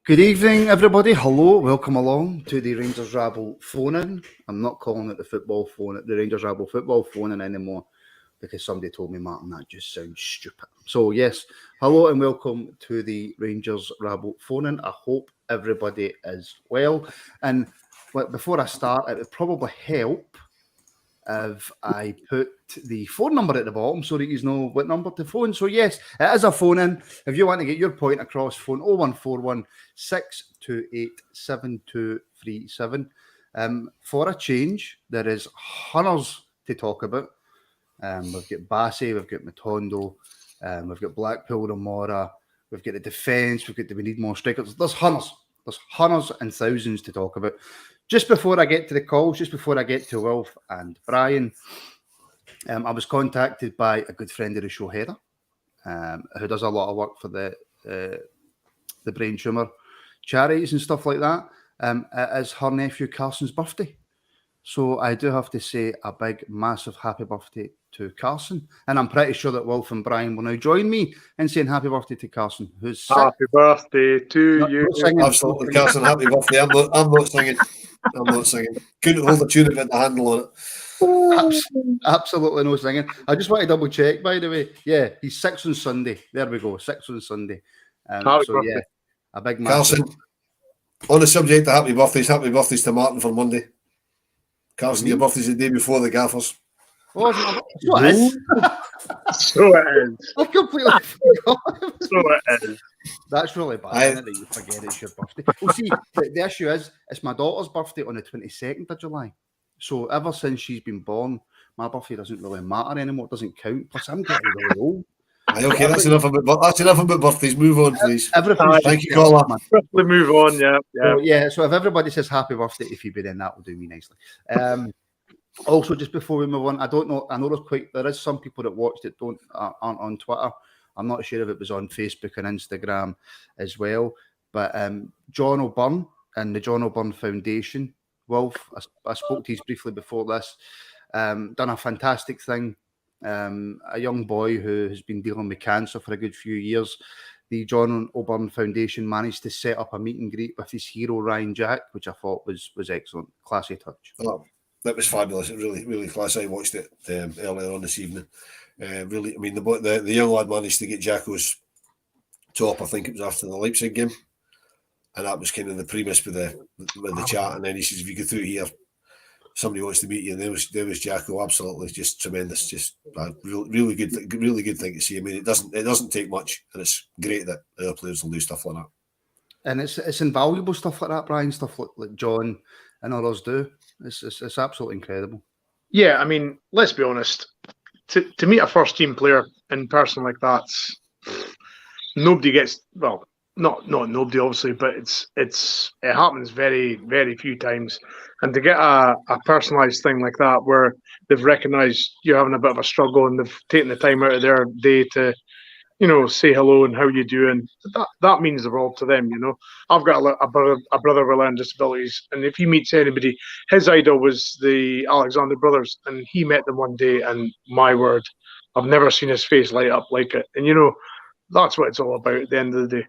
Good evening, everybody. Hello, welcome along to the Rangers Rabble phone-in. I'm not calling it the football phone, the Rangers Rabble football phone-in anymore because somebody told me, Martin, that just sounds stupid. So yes, hello and welcome to the Rangers Rabble phone-in. I hope everybody is well. And before I start, it would probably help if I put the phone number at the bottom so that you know what number to phone. So yes, it is a phone in. If you want to get your point across, phone 0141 628 7237. For a change, there is hunters to talk about. We've got Bassey, we've got Matondo, we've got Blackpool, Ramora, we've got the defence, we need more strikers. There's hunters and thousands to talk about. Just before I get to the calls, just before I get to Wilf and Brian, I was contacted by a good friend of the show, Heather, who does a lot of work for the brain tumour charities and stuff like that. It is her nephew Carson's birthday. So I do have to say a big, massive happy birthday to Carson. And I'm pretty sure that Wilf and Brian will now join me in saying happy birthday to Carson, who's happy birthday to you. Absolutely, Carson, happy birthday. I'm not singing. I'm not singing. Couldn't hold a tune about the handle on it. Absolutely no singing. I just want to double check, by the way. Yeah, he's 6 on Sunday. There we go, 6 on Sunday. Yeah, a big massive. Carson, on the subject of happy birthdays to Martin for Monday. Carson, your birthday's the day before the gaffers. Oh, so it is. So it is. I completely forgot. So it is. That's really bad, isn't it, that you forget it's your birthday? Well, see, the issue is, it's my daughter's birthday on the 22nd of July. So ever since she's been born, my birthday doesn't really matter anymore. It doesn't count. Plus, I'm getting really old. Okay, that's enough about birthdays. Move on, please. Thank you, caller. Quickly move on, So if everybody says happy birthday to Phoebe, then that will do me nicely. Also, just before we move on, I don't know. I know there is some people that watch that aren't on Twitter. I'm not sure if it was on Facebook and Instagram as well. But John O'Byrne and the John O'Byrne Foundation, Wolf, I spoke to you briefly before this, done a fantastic thing. A young boy who has been dealing with cancer for a good few years. The John O'Byrne Foundation managed to set up a meet and greet with his hero Ryan Jack, which I thought was excellent, classy touch. Oh, that was fabulous. Really, really classy. I watched it earlier on this evening. Really, I mean, the young lad managed to get Jacko's top. I think it was after the Leipzig game, and that was kind of the premise with the chat. And then he says, "If you go through here, somebody wants to meet you." And there was Jacko, absolutely just tremendous, just a really good thing to see. I mean, it doesn't take much, and it's great that other players will do stuff like that. And it's invaluable stuff like that, Brian. Stuff like John and others do. It's absolutely incredible. Yeah, I mean, let's be honest. To meet a first team player in person like that, nobody gets not nobody obviously, but it happens very, very few times. And to get a personalised thing like that where they've recognised you're having a bit of a struggle and they've taken the time out of their day to, say hello and how you doing, that means the world to them, I've got a brother with learning disabilities, and if he meets anybody, his idol was the Alexander brothers, and he met them one day, and my word, I've never seen his face light up like it. And that's what it's all about at the end of the day.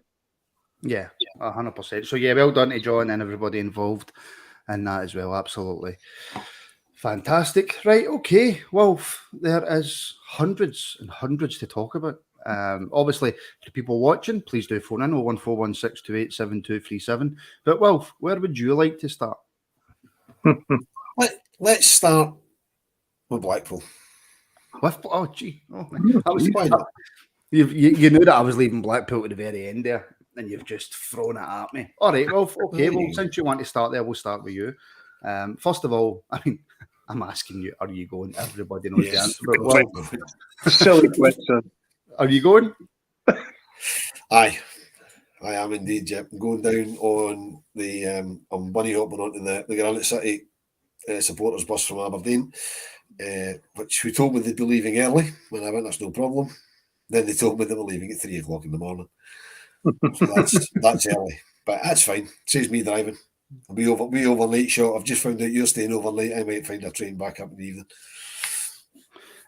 Yeah, 100%. So yeah, well done to John and everybody involved in that as well. Absolutely fantastic. Right, okay. Well, there is hundreds and hundreds to talk about. Obviously, for people watching, please do phone in 01416287237. But Wilf, where would you like to start? Let's start with Blackpool. You knew that I was leaving Blackpool at the very end there, and you've just thrown it at me. All right, well, okay. Well, since you want to start there, we'll start with you. First of all, I mean, I'm asking you, are you going? Everybody knows the answer. But silly question. Are you going? Aye, I am indeed. Yeah, I'm going down on the. I'm bunny hopping onto the Granite City supporters bus from Aberdeen, which we told me they'd be leaving early. When I went, that's no problem. Then they told me they were leaving at 3 o'clock in the morning. So that's early, but that's fine. Saves me driving. We overnight shot. I've just found out you're staying overnight. I might find a train back up in the evening.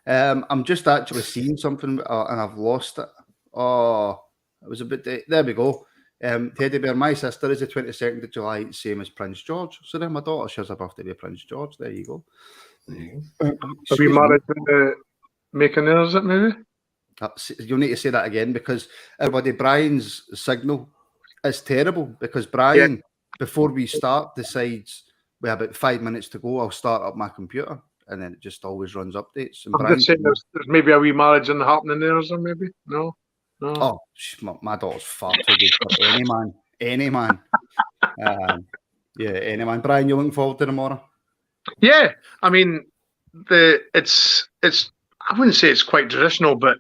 I'm just actually seeing something and I've lost it. Oh, it was a bit. There we go. Teddy Bear, my sister is the 22nd of July, same as Prince George. So then my daughter shares a birthday with Prince George. There you go. Are we married to making theirs, it maybe? You'll need to say that again because everybody, Brian's signal is terrible because Brian, before we start, decides we have about 5 minutes to go. I'll start up my computer and then it just always runs updates. And I'm just saying there's maybe a wee marriage in happening there, or maybe? No. Oh, my daughter's far too good for any man. Any man. Brian, you looking forward to tomorrow? Yeah, I mean, it's I wouldn't say it's quite traditional, but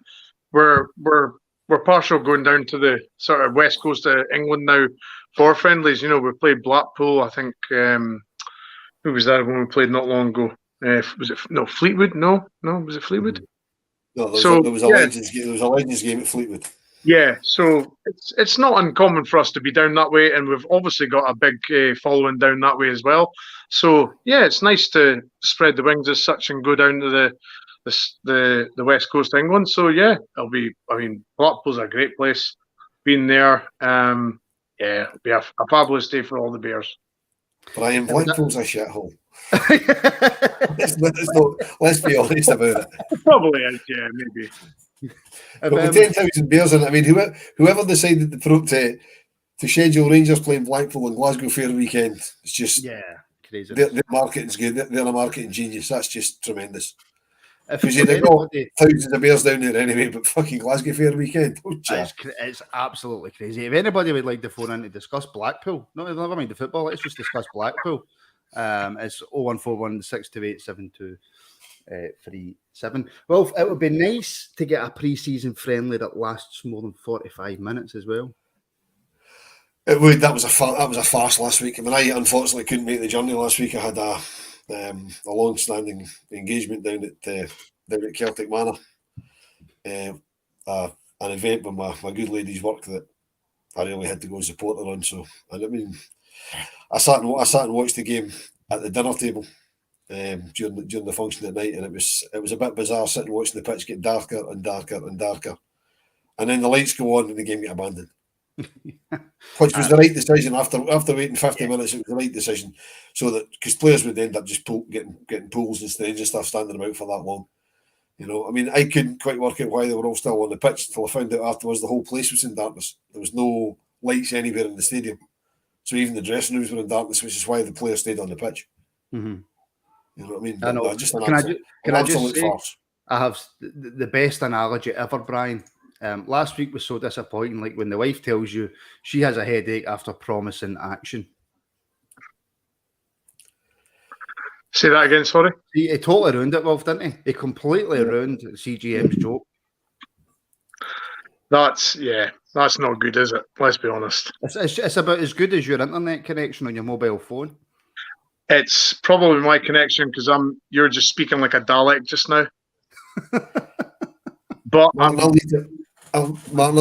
we're partial going down to the sort of west coast of England now for friendlies. You know, we played Blackpool. I think who was that when we played not long ago? Was it Fleetwood? No, was it Fleetwood? No, there was a Legends game. There was a Legends game at Fleetwood. Yeah, so it's not uncommon for us to be down that way, and we've obviously got a big following down that way as well. So yeah, it's nice to spread the wings as such and go down to the west coast of England. So yeah, it'll be. I mean, Blackpool's a great place. Been there. It'll be a fabulous day for all the Bears. Brian, Blackpool's a shithole. Let's be honest about it. It probably is, yeah, maybe. But with 10,000 Bears in it, I mean, whoever decided to schedule Rangers playing Blackpool on Glasgow Fair weekend, it's just crazy. Their marketing's good. They're a marketing genius. That's just tremendous. Because you've got thousands of Bears down there anyway, but fucking Glasgow Fair weekend. It's absolutely crazy. If anybody would like to phone in to discuss Blackpool, never mind the football, let's just discuss Blackpool. It's 0141 628 7237. Well, it would be nice to get a pre-season friendly that lasts more than 45 minutes as well. It would. That was a farce last week. I mean, I unfortunately couldn't make the journey last week. I had a long-standing engagement down at Celtic Manor, an event with my good lady's work that I really had to go and support her on. So, and I mean, I sat and watched the game at the dinner table during the function at night, and it was a bit bizarre sitting watching the pitch get darker and darker and darker, and then the lights go on and the game get abandoned. Which was the right decision after waiting 50 minutes. It was the right decision, so that because players would end up just getting pools and strange and stuff standing about for that long. You know, I mean, I couldn't quite work out why they were all still on the pitch until I found out afterwards the whole place was in darkness. There was no lights anywhere in the stadium, so even the dressing rooms were in darkness, which is why the players stayed on the pitch. Mm-hmm. You know what I mean? I know. Just an can I just say, farce. I have the best analogy ever, Brian. Last week was so disappointing, like when the wife tells you she has a headache after promising action. Say that again, sorry. He totally ruined it, Wolf, didn't he? He completely ruined CGM's joke. That's not good, is it? Let's be honest. It's about as good as your internet connection on your mobile phone. It's probably my connection because you're just speaking like a Dalek just now. But Martin, I'll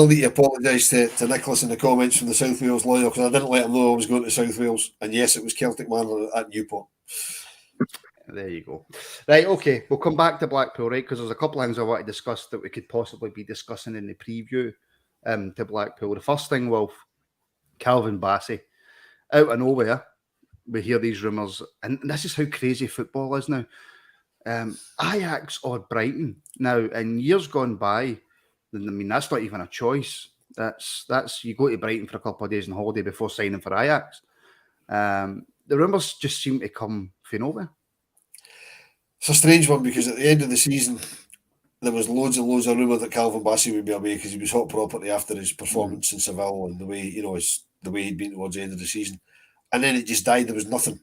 need to apologise to Nicholas in the comments from the South Wales lawyer because I didn't let him know I was going to South Wales. And yes, it was Celtic Manor at Newport. There you go. Right, okay. We'll come back to Blackpool, right? Because there's a couple of things I want to discuss that we could possibly be discussing in the preview to Blackpool. The first thing, Wolf, Calvin Bassey. Out of nowhere, we hear these rumours. And this is how crazy football is now. Ajax or Brighton. Now, in years gone by, I mean, that's not even a choice. That's you go to Brighton for a couple of days on holiday before signing for Ajax. The rumours just seem to come from nowhere. It's a strange one because at the end of the season, there was loads and loads of rumour that Calvin Bassey would be away because he was hot property after his performance in Seville and the way he'd been towards the end of the season. And then it just died. There was nothing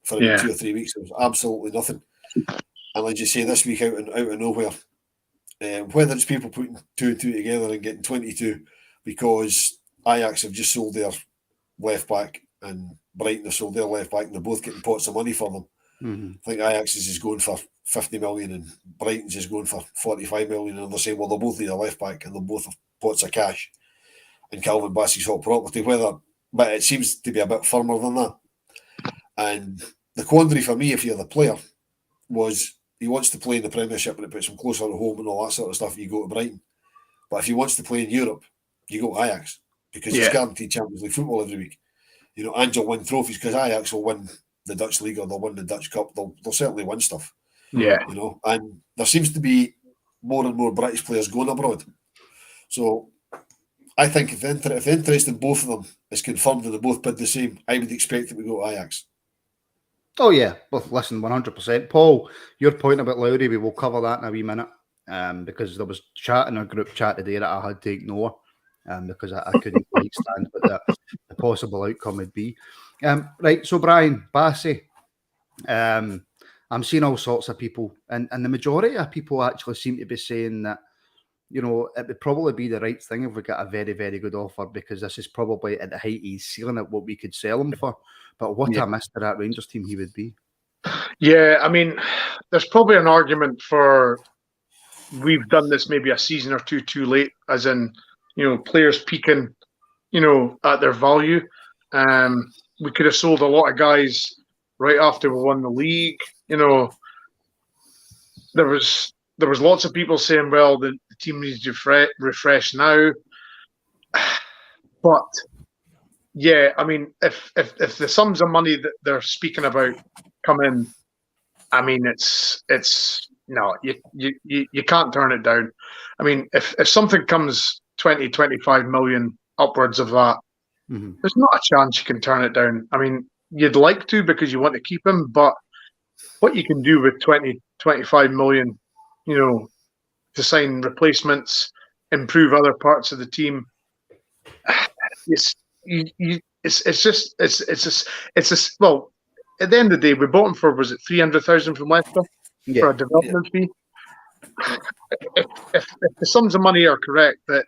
for about 2 or 3 weeks. There was absolutely nothing. And like you say, this week out of nowhere, whether it's people putting 2 and 2 together and getting 22 because Ajax have just sold their left back and Brighton have sold their left back and they're both getting pots of money for them. Mm-hmm. I think Ajax's is going for 50 million and Brighton's is going for 45 million, and they're saying, well, they'll both need a left back and they'll both have pots of cash. And Calvin Bassey's hot property, but it seems to be a bit firmer than that. And the quandary for me, if you're the player, was he wants to play in the Premiership and it puts him closer to home and all that sort of stuff, you go to Brighton. But if he wants to play in Europe, you go to Ajax. because it's guaranteed Champions League football every week. You know, and you'll win trophies because Ajax will win the Dutch League or they'll win the Dutch Cup. They'll certainly win stuff. Yeah. You know, and there seems to be more and more British players going abroad. So I think if the interest in both of them is confirmed and they both bid the same, I would expect it to go to Ajax. Oh, yeah. Well, listen, 100%. Paul, your point about Lowry, we will cover that in a wee minute because there was chat in our group chat today that I had to ignore because I couldn't quite stand what the possible outcome would be. Right, so Brian, Bassey, I'm seeing all sorts of people, and the majority of people actually seem to be saying that, you know, it would probably be the right thing if we got a very, very good offer because this is probably at the height of his ceiling at what we could sell him for. But what a miss to that Rangers team he would be. Yeah, I mean, there's probably an argument for we've done this maybe a season or two too late, as in, you know, players peaking, you know, at their value. We could have sold a lot of guys right after we won the league. You know, there was lots of people saying, well, the team needs to refresh now. But yeah, I mean, if the sums of money that they're speaking about come in, I mean, it's no, you can't turn it down. I mean, if something comes 20, 25 million upwards of that, there's not a chance you can turn it down. I mean, you'd like to because you want to keep him, but what you can do with 20, 25 million, you know, to sign replacements, improve other parts of the team, it's just well, at the end of the day, we bought him for, was it 300,000 from Leicester for a development fee? If the sums of money are correct that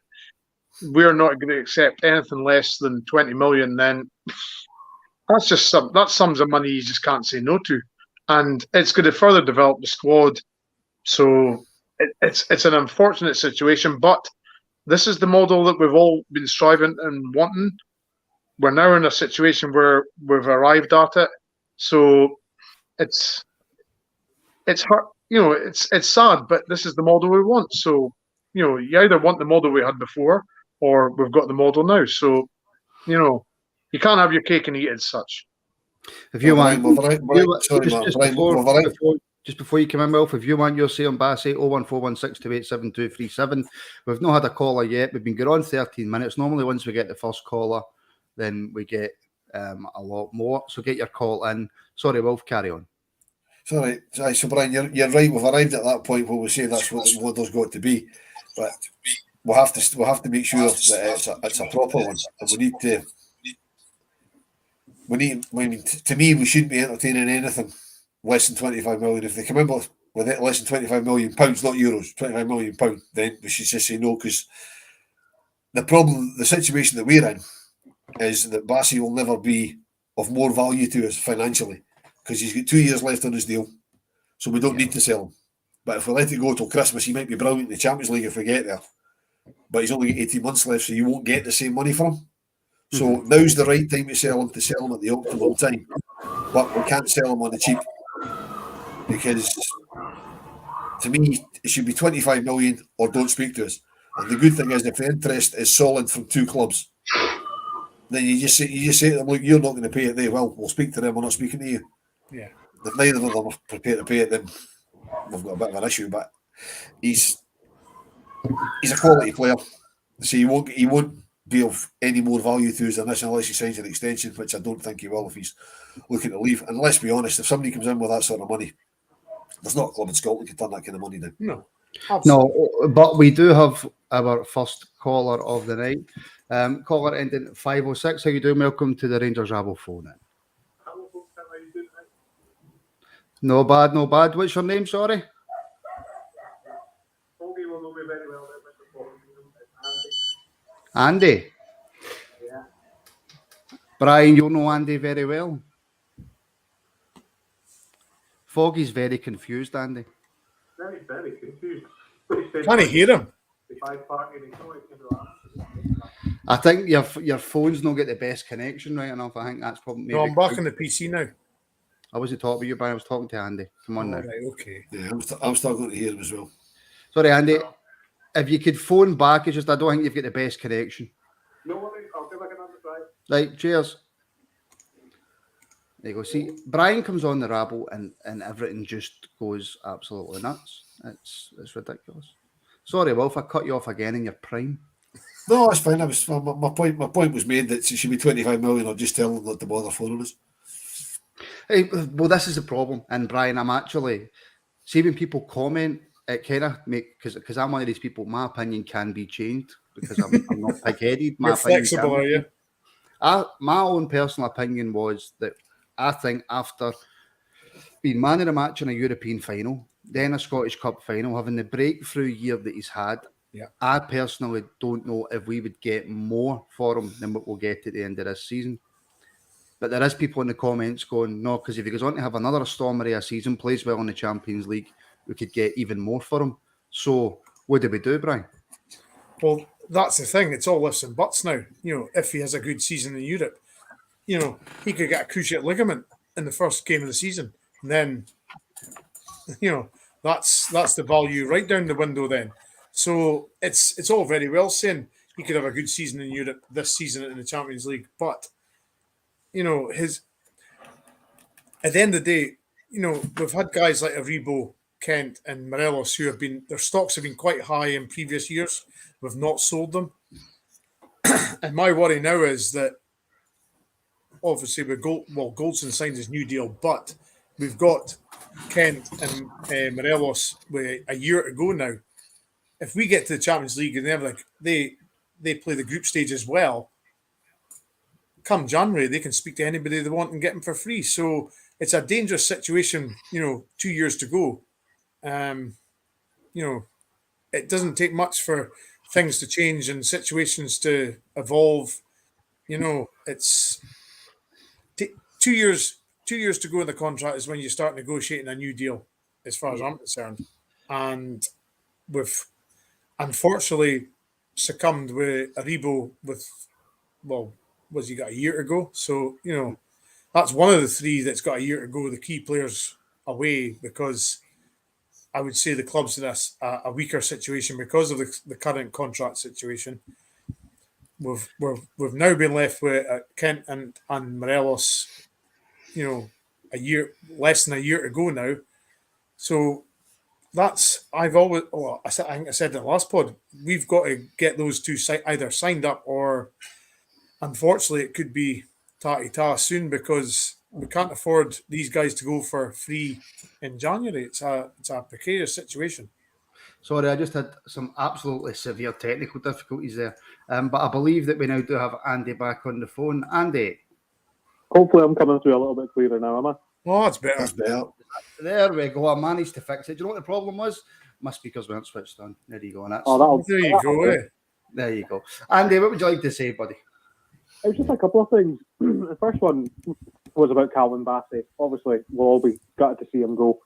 we're not going to accept anything less than 20 million, then that's just that sums of money you just can't say no to, and it's going to further develop the squad. So it's an unfortunate situation, but this is the model that we've all been striving and wanting. We're now in a situation where we've arrived at it. So it's hard, you know, it's sad, but this is the model we want. So, you know, you either want the model we had before or we've got the model now. So, you know, you can't have your cake and eat it as such. If you want, just before you come in, Wilf, if you want your say on Bassey, 01416287237. We've not had a caller yet. We've been going on 13 minutes. Normally, once we get the first caller, then we get a lot more. So get your call in. Sorry, Wilf, carry on. Sorry, so Brian, you're right. We've arrived at that point where we say that's what the model's got to be, but we'll have to make sure that it's a proper one, and to me, we shouldn't be entertaining anything less than 25 million. If they come in with it less than 25 million pounds, not euros, 25 million pounds, then we should just say no, because the situation that we're in is that Bassey will never be of more value to us financially because he's got 2 years left on his deal, so we don't need to sell him. But if we let it go till Christmas, he might be brilliant in the Champions League if we get there. But he's only got 18 months left, so you won't get the same money for him. So now's the right time to sell him at the optimum time. But we can't sell him on the cheap because, to me, it should be 25 million or don't speak to us. And the good thing is, if the interest is solid from two clubs, then you just say to them, look, you're not going to pay it. They will. We'll speak to them. We're not speaking to you. Yeah. If neither of them are prepared to pay it, then we've got a bit of an issue. But he's a quality player. So he won't be of any more value to us than this unless he signs an extension, which I don't think he will if he's looking to leave. And let's be honest, if somebody comes in with that sort of money, there's not a club in Scotland that can turn that kind of money down. No. Absolutely. No, but we do have our first caller of the night. Caller ending 506. How you doing? Welcome to the Rangers Rabble phone in. No bad, no bad. What's your name, sorry? Andy. Yeah. Brian, you'll know Andy very well. Foggy's very confused, Andy. Very, very confused. Can't hear him. I think your phone's not got the best connection right enough. I think that's probably. No, I'm back on the PC now. I wasn't talking to you, Brian. I was talking to Andy. Come on now. Right, okay. Yeah, I'm still going to hear him as well. Sorry, Andy. If you could phone back, it's just I don't think you've got the best connection. No worries. Right, cheers. There you go. See, Brian comes on the Rabble and everything just goes absolutely nuts. It's ridiculous. Sorry, Wolf, I cut you off again in your prime. No, it's fine. My point. My point was made that it should be 25 million, or just tell them not to bother phoning us. Hey, well, this is the problem. And Brian, I'm actually see when people comment, it kind of make because I'm one of these people. My opinion can be changed because I'm not pig-headed. You're flexible, are you? My own personal opinion was that I think after being man of the match in a European final, then a Scottish Cup final, having the breakthrough year that he's had, I personally don't know if we would get more for him than what we'll get at the end of this season. But there is people in the comments going, no, because if he goes on to have another stormer of a season, plays well in the Champions League, we could get even more for him. So what do we do, Brian? Well, that's the thing. It's all ifs and buts now. If he has a good season in Europe, he could get a cruciate ligament in the first game of the season. And then, that's the value right down the window then. So it's all very well saying he could have a good season in Europe this season in the Champions League. But, at the end of the day, we've had guys like Aribo, Kent and Morelos who their stocks have been quite high in previous years. We've not sold them. And my worry now is that obviously Goldson signed his new deal, but we've got Kent and Morelos with a year to go now. If we get to the Champions League and they play the group stage as well, come January they can speak to anybody they want and get them for free. So it's a dangerous situation. 2 years to go. It doesn't take much for things to change and situations to evolve. It's 2 years. 2 years to go in the contract is when you start negotiating a new deal, as far as I'm concerned. And we've unfortunately succumbed with Aribo was he got a year to go? So, that's one of the three that's got a year to go, the key players away, because I would say the club's in a weaker situation because of the current contract situation. We've now been left with Kent and Morelos, less than a year to go now. So I think I said in the last pod, we've got to get those two either signed up or, unfortunately, it could be ta soon because we can't afford these guys to go for free in January. It's a precarious situation. Sorry, I just had some absolutely severe technical difficulties there. But I believe that we now do have Andy back on the phone. Andy. Hopefully I'm coming through a little bit clearer now, am I? Oh, that's better. That's better. There we go. I managed to fix it. Do you know what the problem was? My speakers weren't switched on. There you go. And there you go. There you go. Andy, what would you like to say, buddy? It was just a couple of things. The first one was about Calvin Bassey. Obviously, we'll all be gutted to see him go.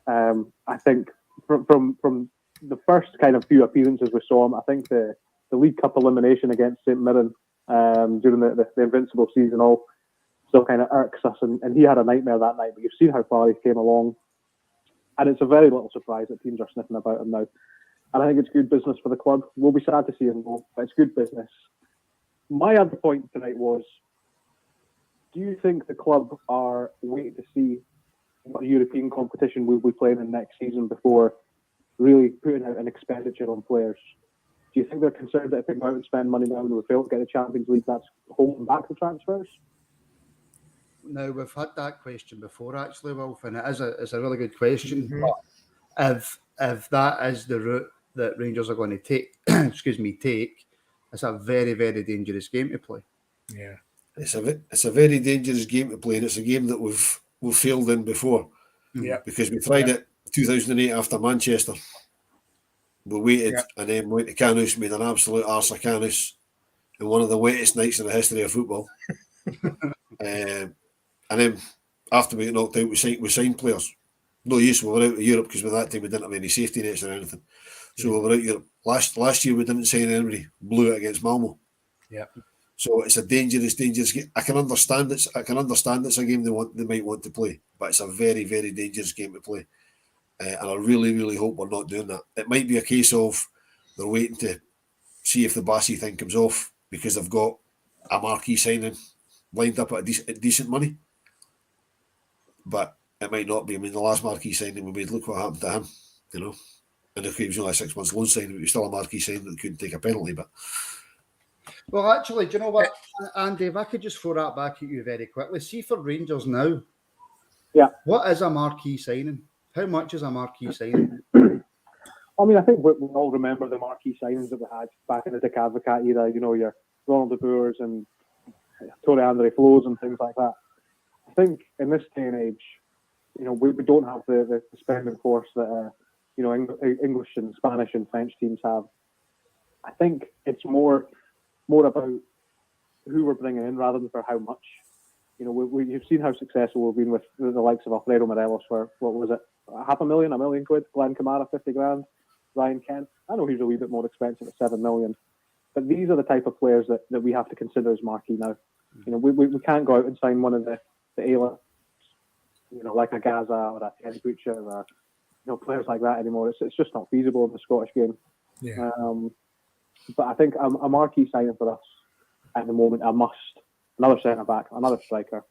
I think from the first kind of few appearances we saw him, I think the League Cup elimination against St Mirren during the Invincible season all still kind of irks us. And he had a nightmare that night, but you've seen how far he came along. And it's a very little surprise that teams are sniffing about him now. And I think it's good business for the club. We'll be sad to see him go, but it's good business. My other point tonight was, do you think the club are waiting to see what European competition we'll be playing in next season before really putting out an expenditure on players? Do you think they're concerned that if they go out and spend money now and we fail to get the Champions League, that's holding back the transfers? Now, we've had that question before, actually, Wolf, and it's a really good question. Mm-hmm. But if that is the route that Rangers are going to take, it's a very, very dangerous game to play. Yeah, it's a very dangerous game to play, and it's a game that we've failed in before. Yeah, because we tried it 2008 after Manchester. We waited and then went to Canus, made an absolute arse of Canus in one of the wettest nights in the history of football. And then after we got knocked out, we signed players. No use, we were out of Europe because with that time we didn't have any safety nets or anything. So we were out of Europe. Last year we didn't sign anybody, blew it against Malmo. Yeah. So it's a dangerous game. I can understand it's a game they might want to play, but it's a very, very dangerous game to play. And I really, really hope we're not doing that. It might be a case of they're waiting to see if the Bassey thing comes off because they've got a marquee signing lined up at decent money. But it might not be. I mean, the last marquee signing we made, look what happened to him, you know. And okay, it was only a 6 months loan signing, but it was still a marquee signing that couldn't take a penalty. But Well, actually, do you know what, Andy, if I could just throw that back at you very quickly. See, for Rangers now, what is a marquee signing? How much is a marquee signing? I mean, I think we all remember the marquee signings that we had back in the Dick Advocat era, you know, your Ronald de Boers and Tony Andre Flows and things like that. I think in this day and age, you know, we don't have the spending force that, you know, English and Spanish and French teams have. I think it's more about who we're bringing in rather than for how much. You know, you've seen how successful we've been with the likes of Alfredo Morelos for, what was it, $500,000, $1 million quid, Glenn Kamara, 50 grand, Ryan Kent. I know he's a wee bit more expensive at 7 million. But these are the type of players that we have to consider as marquee now. You know, we can't go out and sign one of the A-list, you know, like a Gaza or a Kenny Butcher or, you know, players like that anymore. It's just not feasible in the Scottish game. Yeah. But I think a marquee signing for us at the moment, a must. Another centre-back, another striker,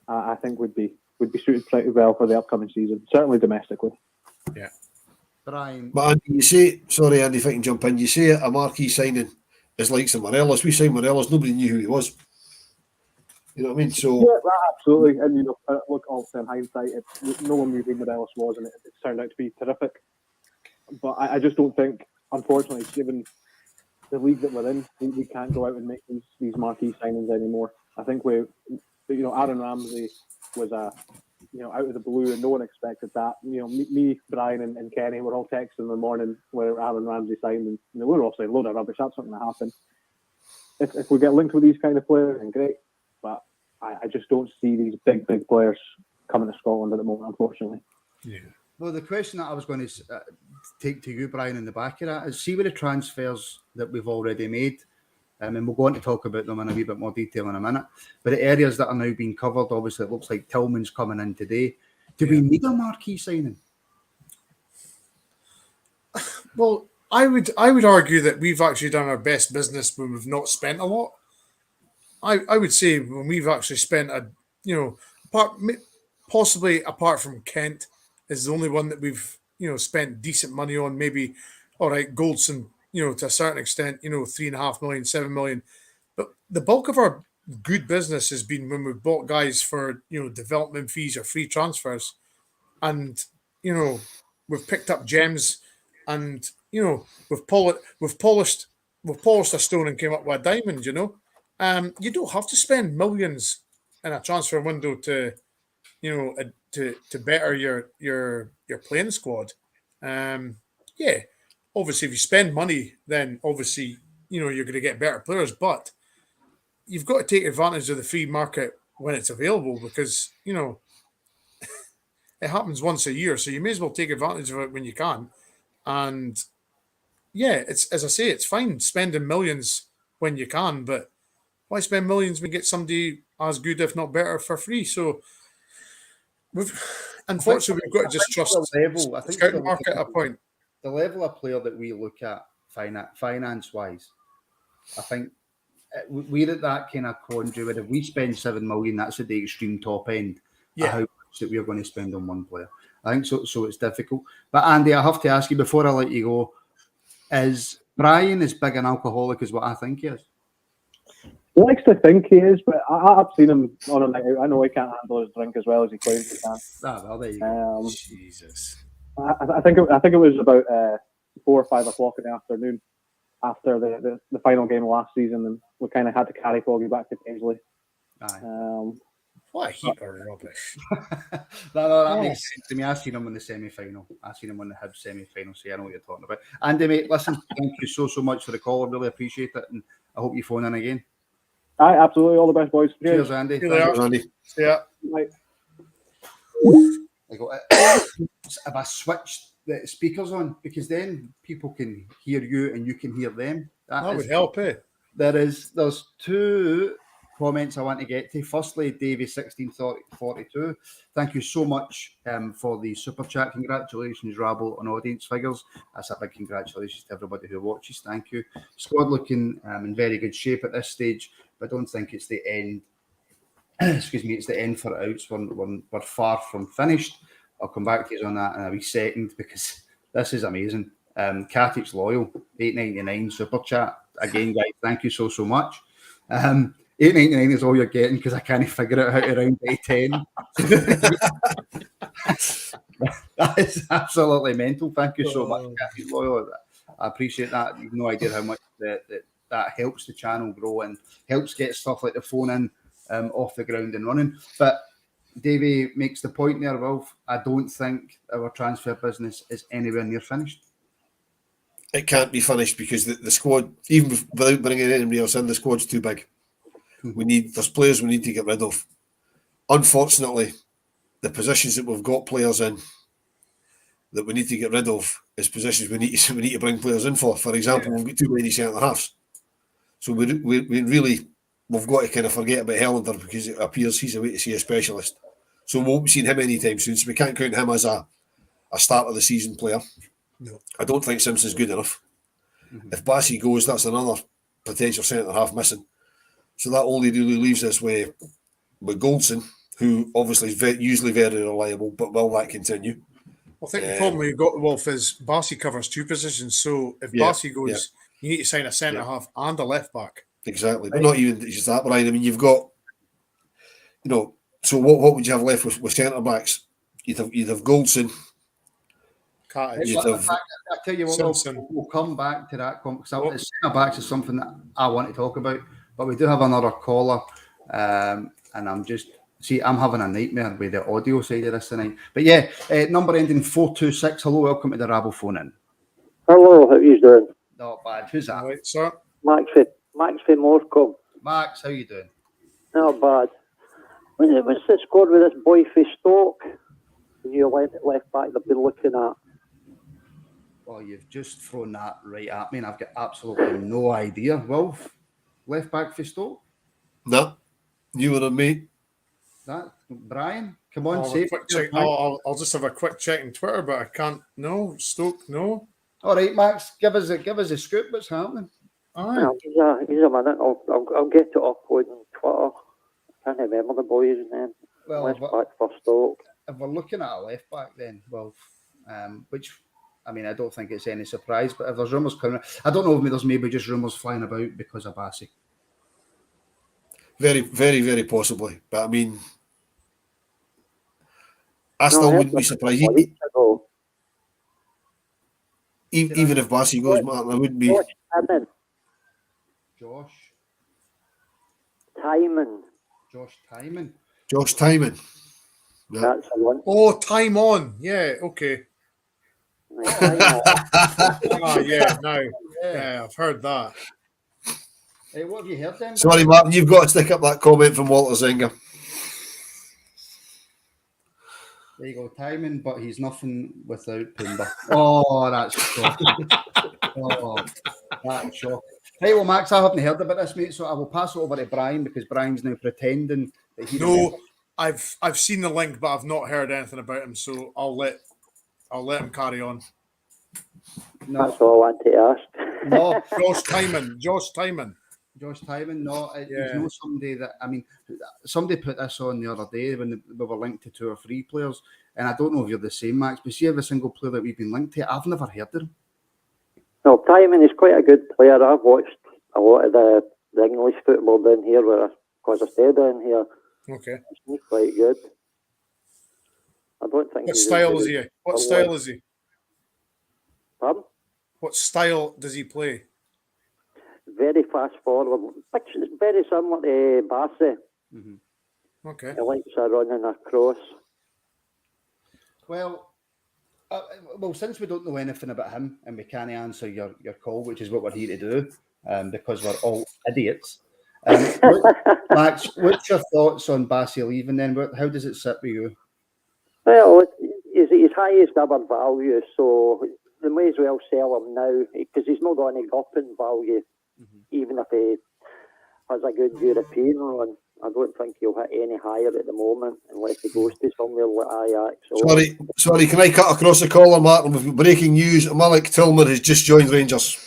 I think would be suited pretty well for the upcoming season, certainly domestically. Yeah. Brian. But Andy, you say, sorry Andy, if I can jump in, you say a marquee signing is like some Morelos. We signed Morelos, nobody knew who he was. You know what I mean? So yeah, absolutely. And you know, look, also in hindsight, no one knew who Morelos was, and it turned out to be terrific. But I just don't think, unfortunately, given the league that we're in, we can't go out and make these marquee signings anymore. I think Aaron Ramsey was out of the blue, and no one expected that. You know, me, Brian, and Kenny were all texting in the morning where Aaron Ramsey signed, and we were all saying, load of rubbish, that's not going to happen. If we get linked with these kind of players, then great. But I just don't see these big players coming to Scotland at the moment, unfortunately. Yeah. Well, the question that I was going to take to you, Brian, in the back of that is, see with the transfers that we've already made, and we'll go on to talk about them in a wee bit more detail in a minute, but the areas that are now being covered, obviously it looks like Tillman's coming in today. Do we need a marquee signing? Well, I would argue that we've actually done our best business when we've not spent a lot. I would say when we've actually spent possibly apart from Kent is the only one that we've spent decent money on. Maybe all right, Goldson, to a certain extent, 3.5 million, 7 million, but the bulk of our good business has been when we've bought guys for development fees or free transfers, and we've picked up gems, and we've polished a stone and came up with a diamond. You don't have to spend millions in a transfer window to better your playing squad. Obviously, if you spend money, then obviously you're going to get better players. But you've got to take advantage of the free market when it's available, because it happens once a year, so you may as well take advantage of it when you can. And it's, as I say, it's fine spending millions when you can, but why spend millions when you get somebody as good, if not better, for free? So unfortunately, we've got to just trust the scouting market at a point. The level of player that we look at finance-wise, I think we're at that kind of quandary where if we spend 7 million, that's at the extreme top end of how much that we're going to spend on one player. I think so it's difficult. But Andy, I have to ask you before I let you go, is Brian as big an alcoholic as what I think he is? He likes to think he is, but I've seen him on a night out. I know he can't handle his drink as well as he claims he can. Well, there you go. Jesus. I think it was about 4 or 5 o'clock in the afternoon after the final game last season, and we kind of had to carry Foggy back to Paisley. What a heap of rubbish. That makes sense to me. I seen him in the semi-final. I seen him in the Hibs semi-final, so I know what you're talking about. Andy, mate, listen, thank you so much for the call. I really appreciate it, and I hope you phone in again. Aye, absolutely. All the best, boys. Cheers, Andy. Cheers, Andy. See ya. Right. If I switched the speakers on, because then people can hear you and you can hear them. That would help, eh? There's 2 comments I want to get to. Firstly, Davey 1642. Thank you so much for the super chat. Congratulations, Rabble, on audience figures. That's a big congratulations to everybody who watches. Thank you. Squad looking in very good shape at this stage. but I don't think it's the end. Excuse me, it's the end for Outs. We're far from finished. I'll come back to you on that in a wee second because this is amazing. Katic Loyal, $8.99 super chat. Again, guys, thank you so much. $8.99 is all you're getting because I can't figure out how to round to 10. That is absolutely mental. Thank you so much, Katic Loyal. I appreciate that. You've no idea how much that helps the channel grow and helps get stuff like the phone in off the ground and running. But Davey makes the point there, Wolf. I don't think our transfer business is anywhere near finished. It can't be finished because the squad, even without bringing anybody else in, the squad's too big. There's players we need to get rid of. Unfortunately, the positions that we've got players in that we need to get rid of is positions we need to bring players in for. For example, we've got too many centre halves, so we've got to kind of forget about Helander because it appears he's away to see a specialist. So we won't be seeing him anytime soon. So we can't count him as a start of the season player. No. I don't think Simpson's good enough. If Bassey goes, that's another potential centre half missing. So that only really leaves us with Goldson, who obviously is usually very reliable, but will that continue? I think the problem you've got, Wolf, is Bassey covers two positions. So if Bassey goes, you need to sign a centre half and a left back. Exactly, but not even just that, Brian. I mean, you've got, so what would you have left with centre backs? You'd have Goldson. I tell you what, we'll come back to that. Centre backs is something that I want to talk about, but we do have another caller, and I'm having a nightmare with the audio side of this tonight. But yeah, number ending 426. Hello, welcome to the Rabble phone in. Hello, how are you doing? Not bad. Who's that? All right, sir. Max from Morecambe. Max, how you doing? Not bad. What's the squad with this boy for Stoke? Your left back they've been looking at. Well, you've just thrown that right at me, and I've got absolutely no idea. Wolf, left back for Stoke? No, you and me. That Brian, come on, I'll just have a quick check on Twitter, but I can't. No, Stoke, no. All right, Max, give us a scoop. What's happening? He's a minute. I'll get it up on Twitter. I can't remember the boy's name. Well, left back for Stoke. If we're looking at a left back, then which I mean, I don't think it's any surprise. But if there's rumours coming, I don't know if there's maybe just rumours flying about because of Bassey. Very, very, very possibly. But I mean, I still wouldn't be surprised. Even if Bassey goes, Martin, I wouldn't be. Josh Tillman. Josh Tillman. Yeah. That's the one. Oh, time on. Yeah, okay. Yeah, I've heard that. Hey, what have you heard then? Sorry, Martin, you've got to stick up that comment from Walter Zinger. There you go, Tillman, but he's nothing without Pumba. Oh, that's shocking. That's shocking. Hey, well, Max, I haven't heard about this, mate, so I will pass it over to Brian because Brian's now pretending that he. No, I've seen the link, but I've not heard anything about him, so I'll let him carry on. No. That's all I want to ask. No, Josh Tillman. No, he's not somebody that, I mean, somebody put this on the other day when we were linked to 2 or 3 players, and I don't know if you're the same, Max, but see every single player that we've been linked to, I've never heard of him. No, Tillman is quite a good player. I've watched a lot of the English football down here because I stay down here. Okay. He's quite good. I don't think. What style is he? What style is he? Pardon? What style does he play? Very fast forward. It's very similar to Bassey. Mm-hmm. Okay. He likes a run and a cross. Well, since we don't know anything about him and we can't answer your call, which is what we're here to do, because we're all idiots. Max, what's your thoughts on Bassey leaving then? How does it sit with you? Well, he's his highest ever value, so they may as well sell him now because he's not going to go up in value, even if he has a good European run. I don't think he'll hit any higher at the moment unless he goes to somewhere like Ajax. Sorry, can I cut across the collar, Martin? With breaking news, Malik Tillman has just joined Rangers.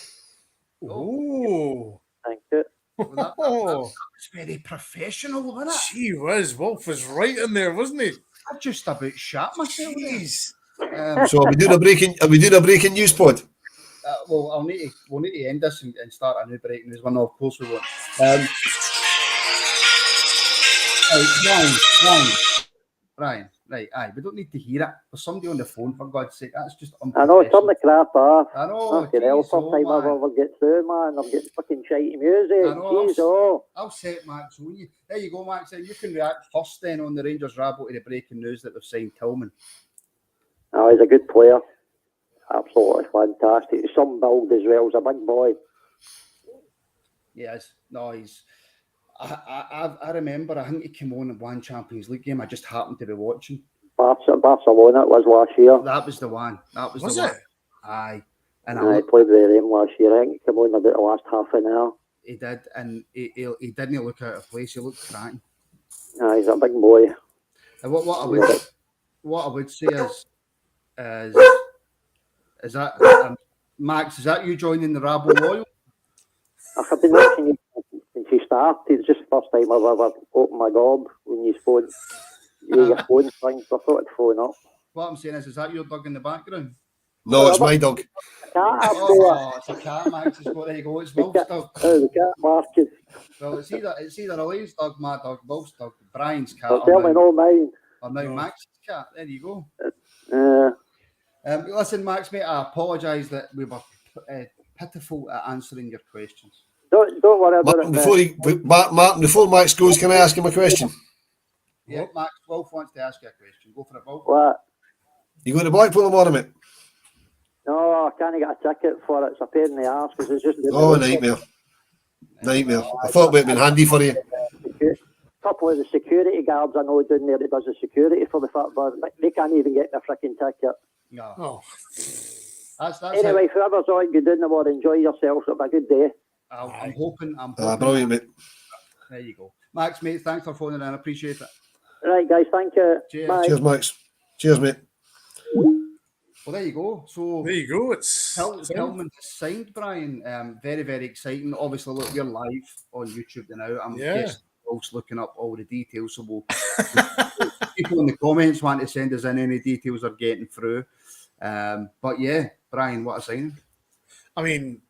Oh. Thank you. That was very professional, wasn't it? Gee whiz, Wolf was right in there, wasn't he? I just about shat myself there. Jeez. So are we doing a breaking news pod? Well, we'll need to end this and start a new breaking news one. No, of course we won't. Brian, right, aye, we don't need to hear it. There's somebody on the phone, for God's sake. That's just I know, turn the crap off. I know. Fucking hell, first time I've ever get through, man. I'm getting fucking shitey music. I know, Jeez, oh. I'll set Max on you. There you go, Max. You can react first then on the Rangers Rabble to the breaking news that they've signed Tillman. Oh, he's a good player. Absolutely fantastic. Some build as well. He's a big boy. Yes. No, he's... I remember, I think he came on in one Champions League game. I just happened to be watching. Barcelona it was last year. That was the one. That was Was the it? one. Aye. And I played with him last year. I think he came on about the last half an hour. He did, and he didn't look out of place. He looked cracking. He's a big boy. And what I would say is that Max, is that you joining the Rabble Loyal? I've been watching you since you started. It's just the first time I've ever opened my gob when you phone. Your phone thing, so I thought I'd phone up. What I'm saying is that your dog in the background? No, it's my dog. It's a cat, Max. There you go. It's Wolf's dog. Oh, the cat market. Well, it's either Elaine's dog, my dog, Wolf's dog, Brian's cat, Well, tell me all mine. or now Max's cat. There you go. Uh, Listen, Max, mate, I apologise that we were pitiful at answering your questions. don't worry about Martin, before Max goes, can I ask him a question? Yeah, Max, Wolf wants to ask you a question. Go for it, Wolf. What? You going to Blackpool tomorrow, mate? No, I can't get a ticket for it. It's a pain in the arse because it's just... Oh, nightmare. I thought it would have been handy for you. A couple of the security guards I know down there that does the security for the fat bird, they can't even get the freaking ticket. No. Oh. That's anyway, whoever's on, get down the war, enjoy yourselves. It'll be a good day. I'm hoping. Brilliant, mate. There you go. Max, mate, thanks for phoning in. I appreciate it. Right, guys, thank you. Cheers. Bye. Cheers, Max. Cheers, mate. Well, there you go. So There you go. It's Tillman signed, Brian. Very, very exciting. Obviously, look, we're live on YouTube now. I'm just also looking up all the details. So we'll people in the comments want to send us in any details they're getting through. But yeah, Brian, what a signing. I mean,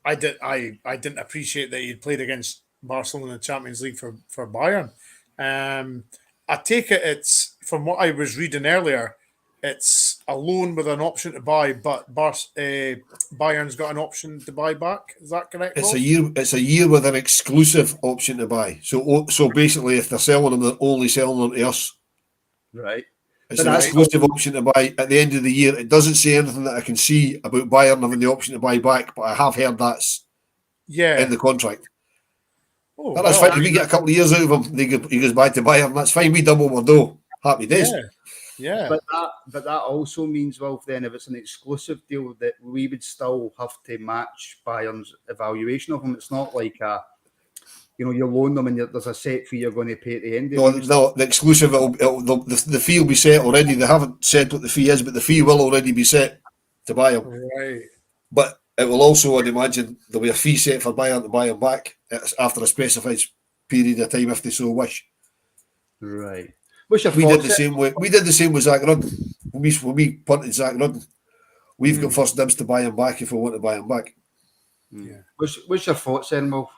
I didn't appreciate that he'd played against Barcelona in the Champions League for Bayern. I take it it's, from what I was reading earlier, it's a loan with an option to buy, but Bayern's got an option to buy back. Is that correct? It's a year with an exclusive option to buy. So basically, if they're selling them, they're only selling them to us. Right. It's an exclusive option to buy at the end of the year. It doesn't say anything that I can see about Bayern having the option to buy back, but I have heard that's in the contract. Oh, but that's fine. If we get a couple of years out of him, he goes back to Bayern. That's fine. We double our dough. Happy days. Yeah. But that also means, Wolf, then if it's an exclusive deal, that we would still have to match Bayern's evaluation of him. It's not like you loan them and there's a set fee you're going to pay at the end. No, the exclusive, the fee will be set already. They haven't said what the fee is, but the fee will already be set to buy him. Right. But it will also, I'd imagine, there'll be a fee set for Bayern to buy him back after a specified period of time if they so wish. Right. We did the same way. We did the same with Zach Rudden. When we punted Zach Rudden, we've got first dibs to buy him back if we want to buy him back. Yeah. What's your thoughts then, Wolf,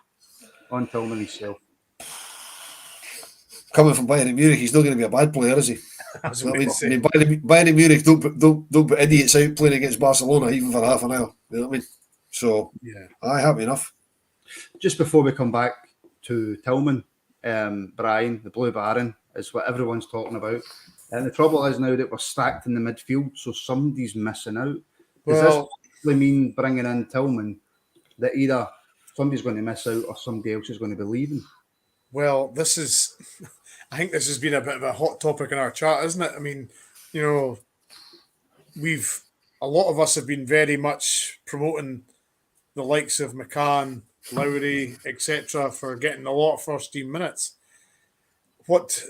on Tillman himself? Coming from Bayern Munich, he's not going to be a bad player, is he? Bayern Munich don't put idiots out playing against Barcelona even for half an hour. You know what I mean? So happy enough. Just before we come back to Tillman, Brian, the Blue Baron, is what everyone's talking about. And the trouble is now that we're stacked in the midfield, so somebody's missing out. Does this really mean bringing in Tillman that either somebody's going to miss out or somebody else is going to be leaving? Well, I think this has been a bit of a hot topic in our chat, isn't it? I mean, a lot of us have been very much promoting the likes of McCann, Lowry, etc. for getting a lot of first team minutes. What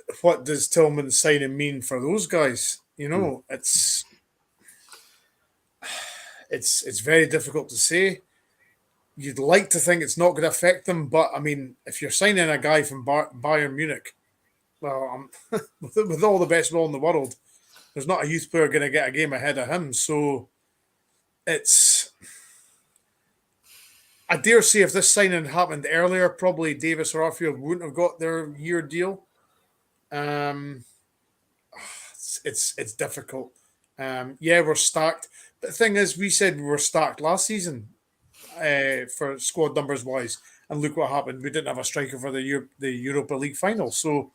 does Tillman's signing mean for those guys? It's very difficult to say. you'd like to think it's not going to affect them, but I mean, if you're signing a guy from Bayern Munich, well, with all the best will in the world, there's not a youth player going to get a game ahead of him. So it's, I dare say, if this signing happened earlier, probably Davis or Arfield wouldn't have got their year deal. It's difficult. Yeah, we're stacked. But the thing is, we said we were stacked last season for squad numbers wise, and look what happened. We didn't have a striker for the Europa League final. So,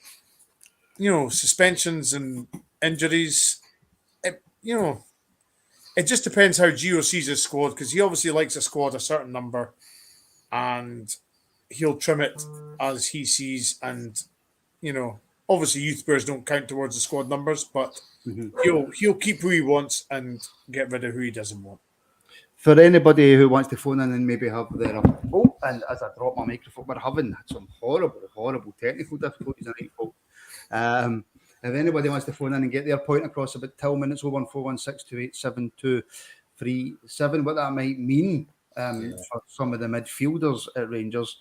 suspensions and injuries. It just depends how Gio sees his squad, because he obviously likes a squad a certain number, and he'll trim it as he sees. And obviously youth players don't count towards the squad numbers, but he'll keep who he wants and get rid of who he doesn't want. For anybody who wants to phone in and maybe have their and as I drop my microphone, we're having some horrible technical difficulties tonight, folks. If anybody wants to phone in and get their point across about Tillman, it's 01416287237. What that might mean for some of the midfielders at Rangers,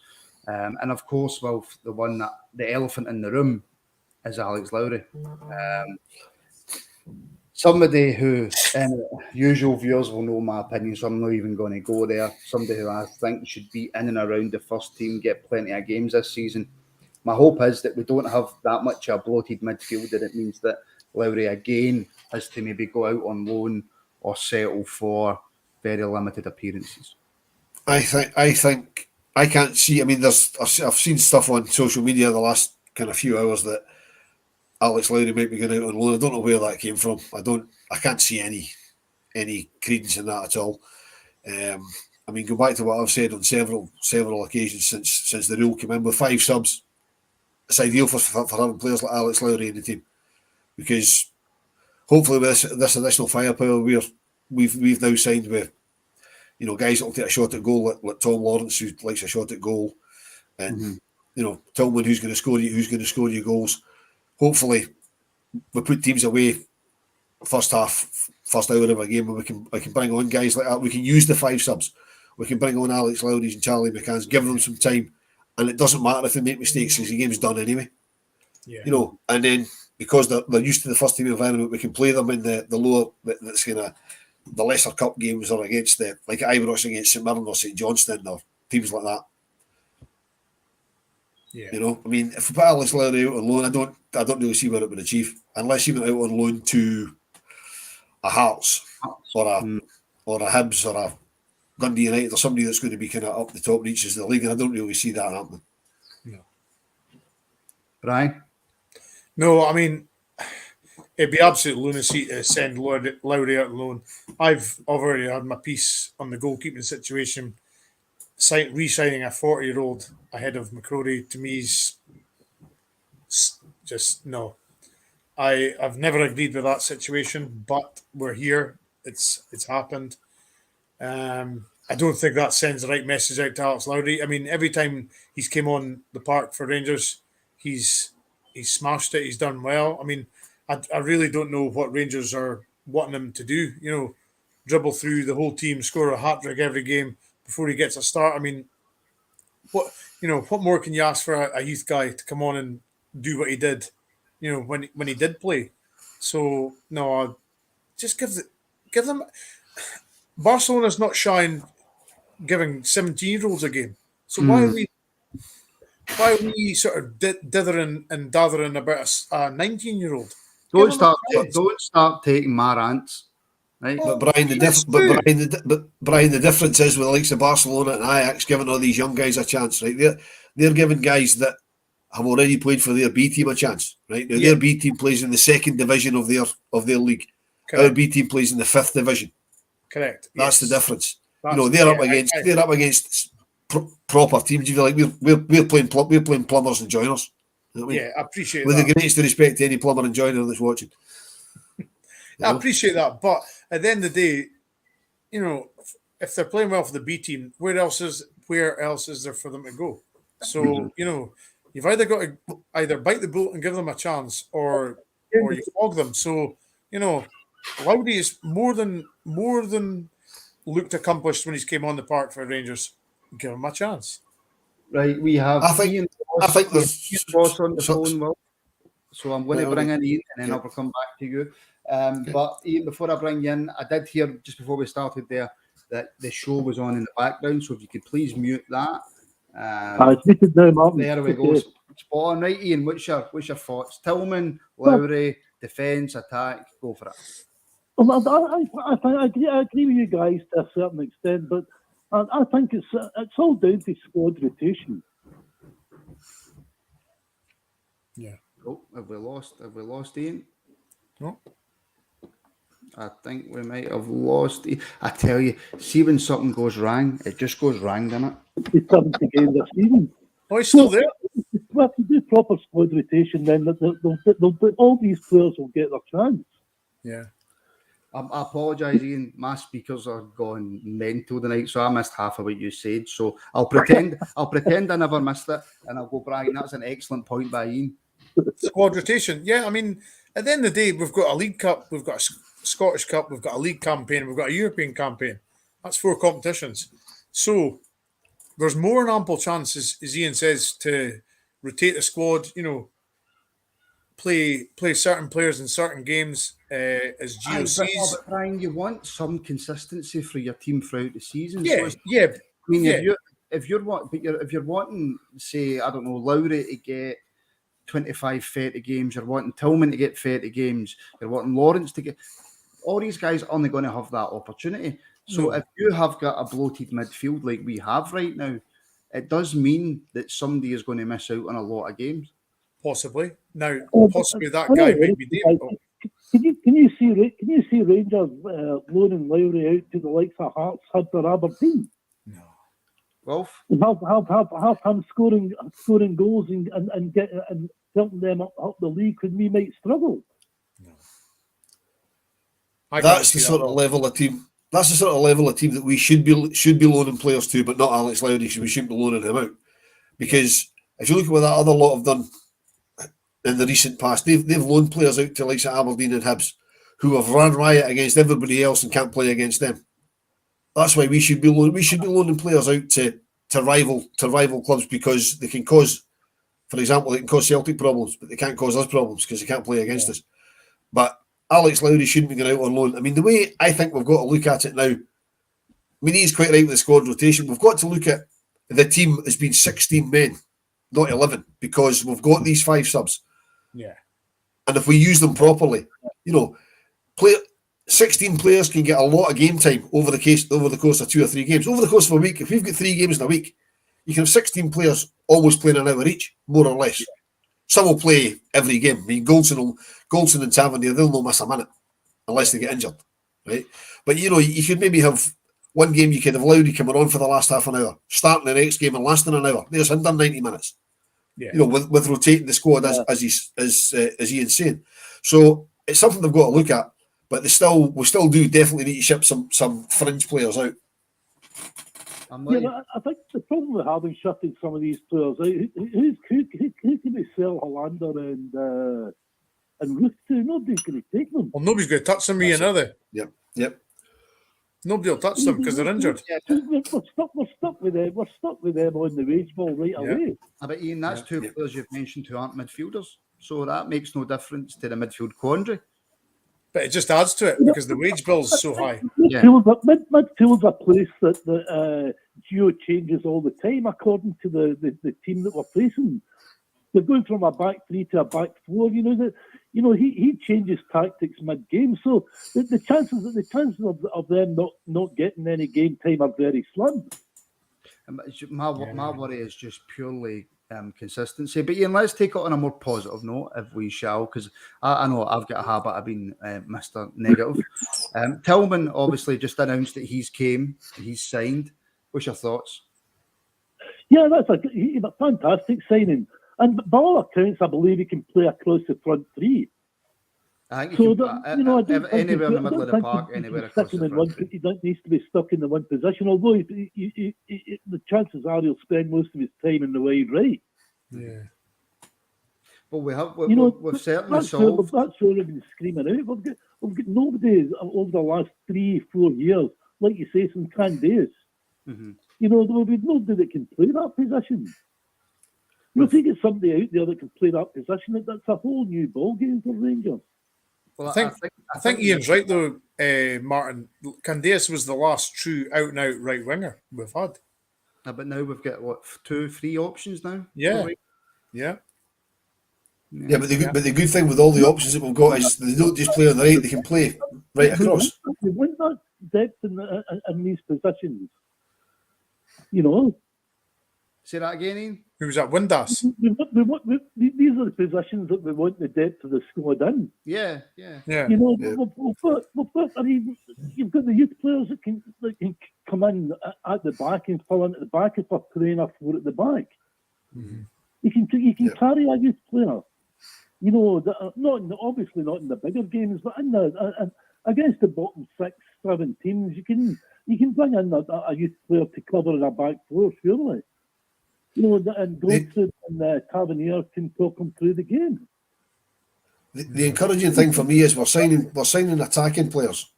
and of course, well, the elephant in the room is Alex Lowry. Somebody who, usual viewers will know my opinion, so I'm not even going to go there. Somebody who I think should be in and around the first team, get plenty of games this season. My hope is that we don't have that much a bloated midfielder. It means that Lowry again has to maybe go out on loan or settle for very limited appearances. I think I can't see. I mean, I've seen stuff on social media the last kind of few hours that Alex Lowry might be going out on loan. I don't know where that came from. I can't see any credence in that at all. I mean, go back to what I've said on several occasions since the rule came in, with 5 subs. It's ideal for having players like Alex Lowry in the team, because hopefully with this additional firepower we've now signed with, guys that will take a shot at goal, like Tom Lawrence, who likes a shot at goal, and Tillman, who's going to score you goals. Hopefully, we put teams away first hour of a game, and we can bring on guys like that. We can use the 5 subs. We can bring on Alex Lowry's and Charlie McCann's, give them some time, and it doesn't matter if they make mistakes, because the game's done anyway. Yeah. And then because they're used to the first team environment, we can play them in the lower, that's kind of the lesser cup games, or against like Ibrox against St Mirren or St Johnstone or teams like that. Yeah. I mean, if we put Alex Lowry out on loan, I don't really see what it would achieve, unless he went out on loan to a Hearts or a Hibs or a Dundee United, or somebody that's going to be kind of up the top reaches of the league, and I don't really see that happening. No. Brian? No, I mean, it'd be absolute lunacy to send Lowry out on loan. I've already had my piece on the goalkeeping situation. Re-signing a 40-year-old ahead of McCrory, to me, is just no. I've never agreed with that situation, but we're here. It's happened. I don't think that sends the right message out to Alex Lowry. I mean, every time he's came on the park for Rangers, he's smashed it. He's done well. I mean, I really don't know what Rangers are wanting him to do. Dribble through the whole team, score a hat-trick every game before he gets a start. I mean, what more can you ask for a youth guy to come on and do what he did, when he did play? So no, just give them. Barcelona's not shy in giving 17-year-olds a game. So why are we sort of dithering and dathering about a 19-year-old? Don't start taking my rants. Right? But Brian, the difference is with the likes of Barcelona and Ajax giving all these young guys a chance, right? They're giving guys that have already played for their B team a chance, right? Now, their B team plays in the 2nd division of their league. Correct. Our B team plays in the 5th division. Correct. That's the difference. They're up against proper teams. If you like, we're playing plumbers and joiners. You know what I mean? Yeah, I appreciate with that. With the greatest respect to any plumber and joiner that's watching. I appreciate that, but at the end of the day, if they're playing well for the B team, where else is there for them to go? So you've either got to bite the bullet and give them a chance, or you flog them. So Lowry is more than looked accomplished when he came on the park for Rangers. give him a chance. Right, we have I think- Ian I think Ian there's Ross on the so- phone, Will. So I'm going to Right, bring okay. in Ian and then Okay. I'll come back to you. But Ian, before I bring you in, I did hear just before we started there that the show was on in the background. So if you could please mute that. It's muted now, Martin. There we go. Okay. Spot on, right, Ian? What's your thoughts? Tillman, Lowry, defence, attack. Go for it. Well, I agree with you guys to a certain extent, but I think it's all down to squad rotation. Yeah. Oh, have we lost Ian? No. I think we might have lost. I tell you, see when something goes wrong, it just goes wrong, doesn't it? They turn to game this season. Oh, he's still there. Well, if you do proper squad rotation, then all these players will get their chance. Yeah. I apologise, Ian. My speakers are going mental tonight, so I missed half of what you said. So I'll pretend I never missed it, and I'll go bragging. That's an excellent point by Ian. Squad rotation. Yeah, I mean, at the end of the day, we've got a League Cup, we've got a Scottish Cup, we've got a League campaign, we've got a European campaign. That's 4 competitions. So there's more than ample chances, as Ian says, to rotate the squad, play certain players in certain games as GOCs. But Brian, you want some consistency for your team throughout the season. Yeah, So yeah. I mean, Yeah. if you're wanting, say, I don't know, Lowry to get 25, 30 games, you're wanting Tillman to get 30 games, you're wanting Lawrence to get... All these guys are only going to have that opportunity. So if you have got a bloated midfield like we have right now, it does mean that somebody is going to miss out on a lot of games. Possibly. Now, Oh, possibly that I guy don't might know, be guys, David. Can you see Rangers loaning Lowry out to the likes of Hearts, Hibs, or Aberdeen? No. Wolf? And have him scoring goals and helping them up the league when we might struggle. That's the sort of level of team. That's the sort of level of team that we should be loaning players to, but not Alex Lowry. We shouldn't be loaning him out, because if you look at what that other lot have done in the recent past, they've loaned players out to like Aberdeen and Hibs, who have run riot against everybody else and can't play against them. That's why we should be loaning players out to rival clubs, because they can cause, for example, they can cause Celtic problems, but they can't cause us problems because they can't play against us. But Alex Lowry shouldn't be going out on loan. I mean, the way I think we've got to look at it now, I mean, he's quite right with the squad rotation. We've got to look at the team as being 16 men, not 11, because we've got these 5 subs. Yeah. And if we use them properly, 16 players can get a lot of game time over the course of 2 or 3 games. Over the course of a week, if we've got 3 games in a week, you can have 16 players almost playing an hour each, more or less. Some will play every game. I mean, Goldson and Tavernier, they'll not miss a minute unless they get injured, right? But, you could maybe have one game, you could have Lowry coming on for the last half an hour, starting the next game and lasting an hour. There's him done 90 minutes. Yeah. With rotating the squad as Ian's saying. So it's something they've got to look at, but we still do definitely need to ship some fringe players out. I think the problem with having shutting some of these players out, who can we sell Hollander and Ruth to? Nobody's going to take them. Well, nobody's going to touch them, Ian, are they? Yep. Nobody will touch them because they're injured. We're stuck with them. We're stuck with them on the wage bill right away. But Ian, that's 2 players you've mentioned who aren't midfielders, so that makes no difference to the midfield quandary. But it just adds to it because the wage bill is so high. Midfield's a place that Geo changes all the time according to the team that we're facing. They're going from a back 3 to a back 4. He changes tactics mid-game, so the chances of them not getting any game time are very slim. My worry is just purely consistency. But Ian, let's take it on a more positive note, if we shall, because I know I've got a habit of being Mr. Negative. Tillman obviously just announced that he's signed. What's your thoughts? Yeah, that's a fantastic signing. And by all accounts, I believe he can play across the front 3. I think anywhere in the middle of the park, anywhere across the front. He needs to be stuck in the one position, although the chances are he'll spend most of his time in the wide right. Yeah. But we've certainly solved. That's where we've been screaming out. We've got nobody over the last 3-4 years, like you say, some Candace. Mm-hmm. You know, there will be nobody that can play that position. You know, if you get somebody out there that can play that position, that's a whole new ball game for Rangers. Well, I think Ian's right though, Martin. Candace was the last true out and out right winger we've had. But now we've got what 2-3 options now. Yeah, yeah. Yeah, but the good thing with all the options that we've got is they don't just play on the right; they can play right across. We want that depth in these positions. You know. Say that again, Ian. Who was that? Windass. These are the positions that we want the depth of the squad in. Yeah. You know, we've got. I mean, you've got the youth players that can come in at the back and fall into the back if we're playing a 4 at the back. Mm-hmm. You can carry a youth player. You know, obviously not in the bigger games, but in against the bottom 6, 7 teams, you can bring in a youth player to cover in a back 4, surely. You know, and Goldson and Tavernier can talk them through the game. The encouraging thing for me is we're signing attacking players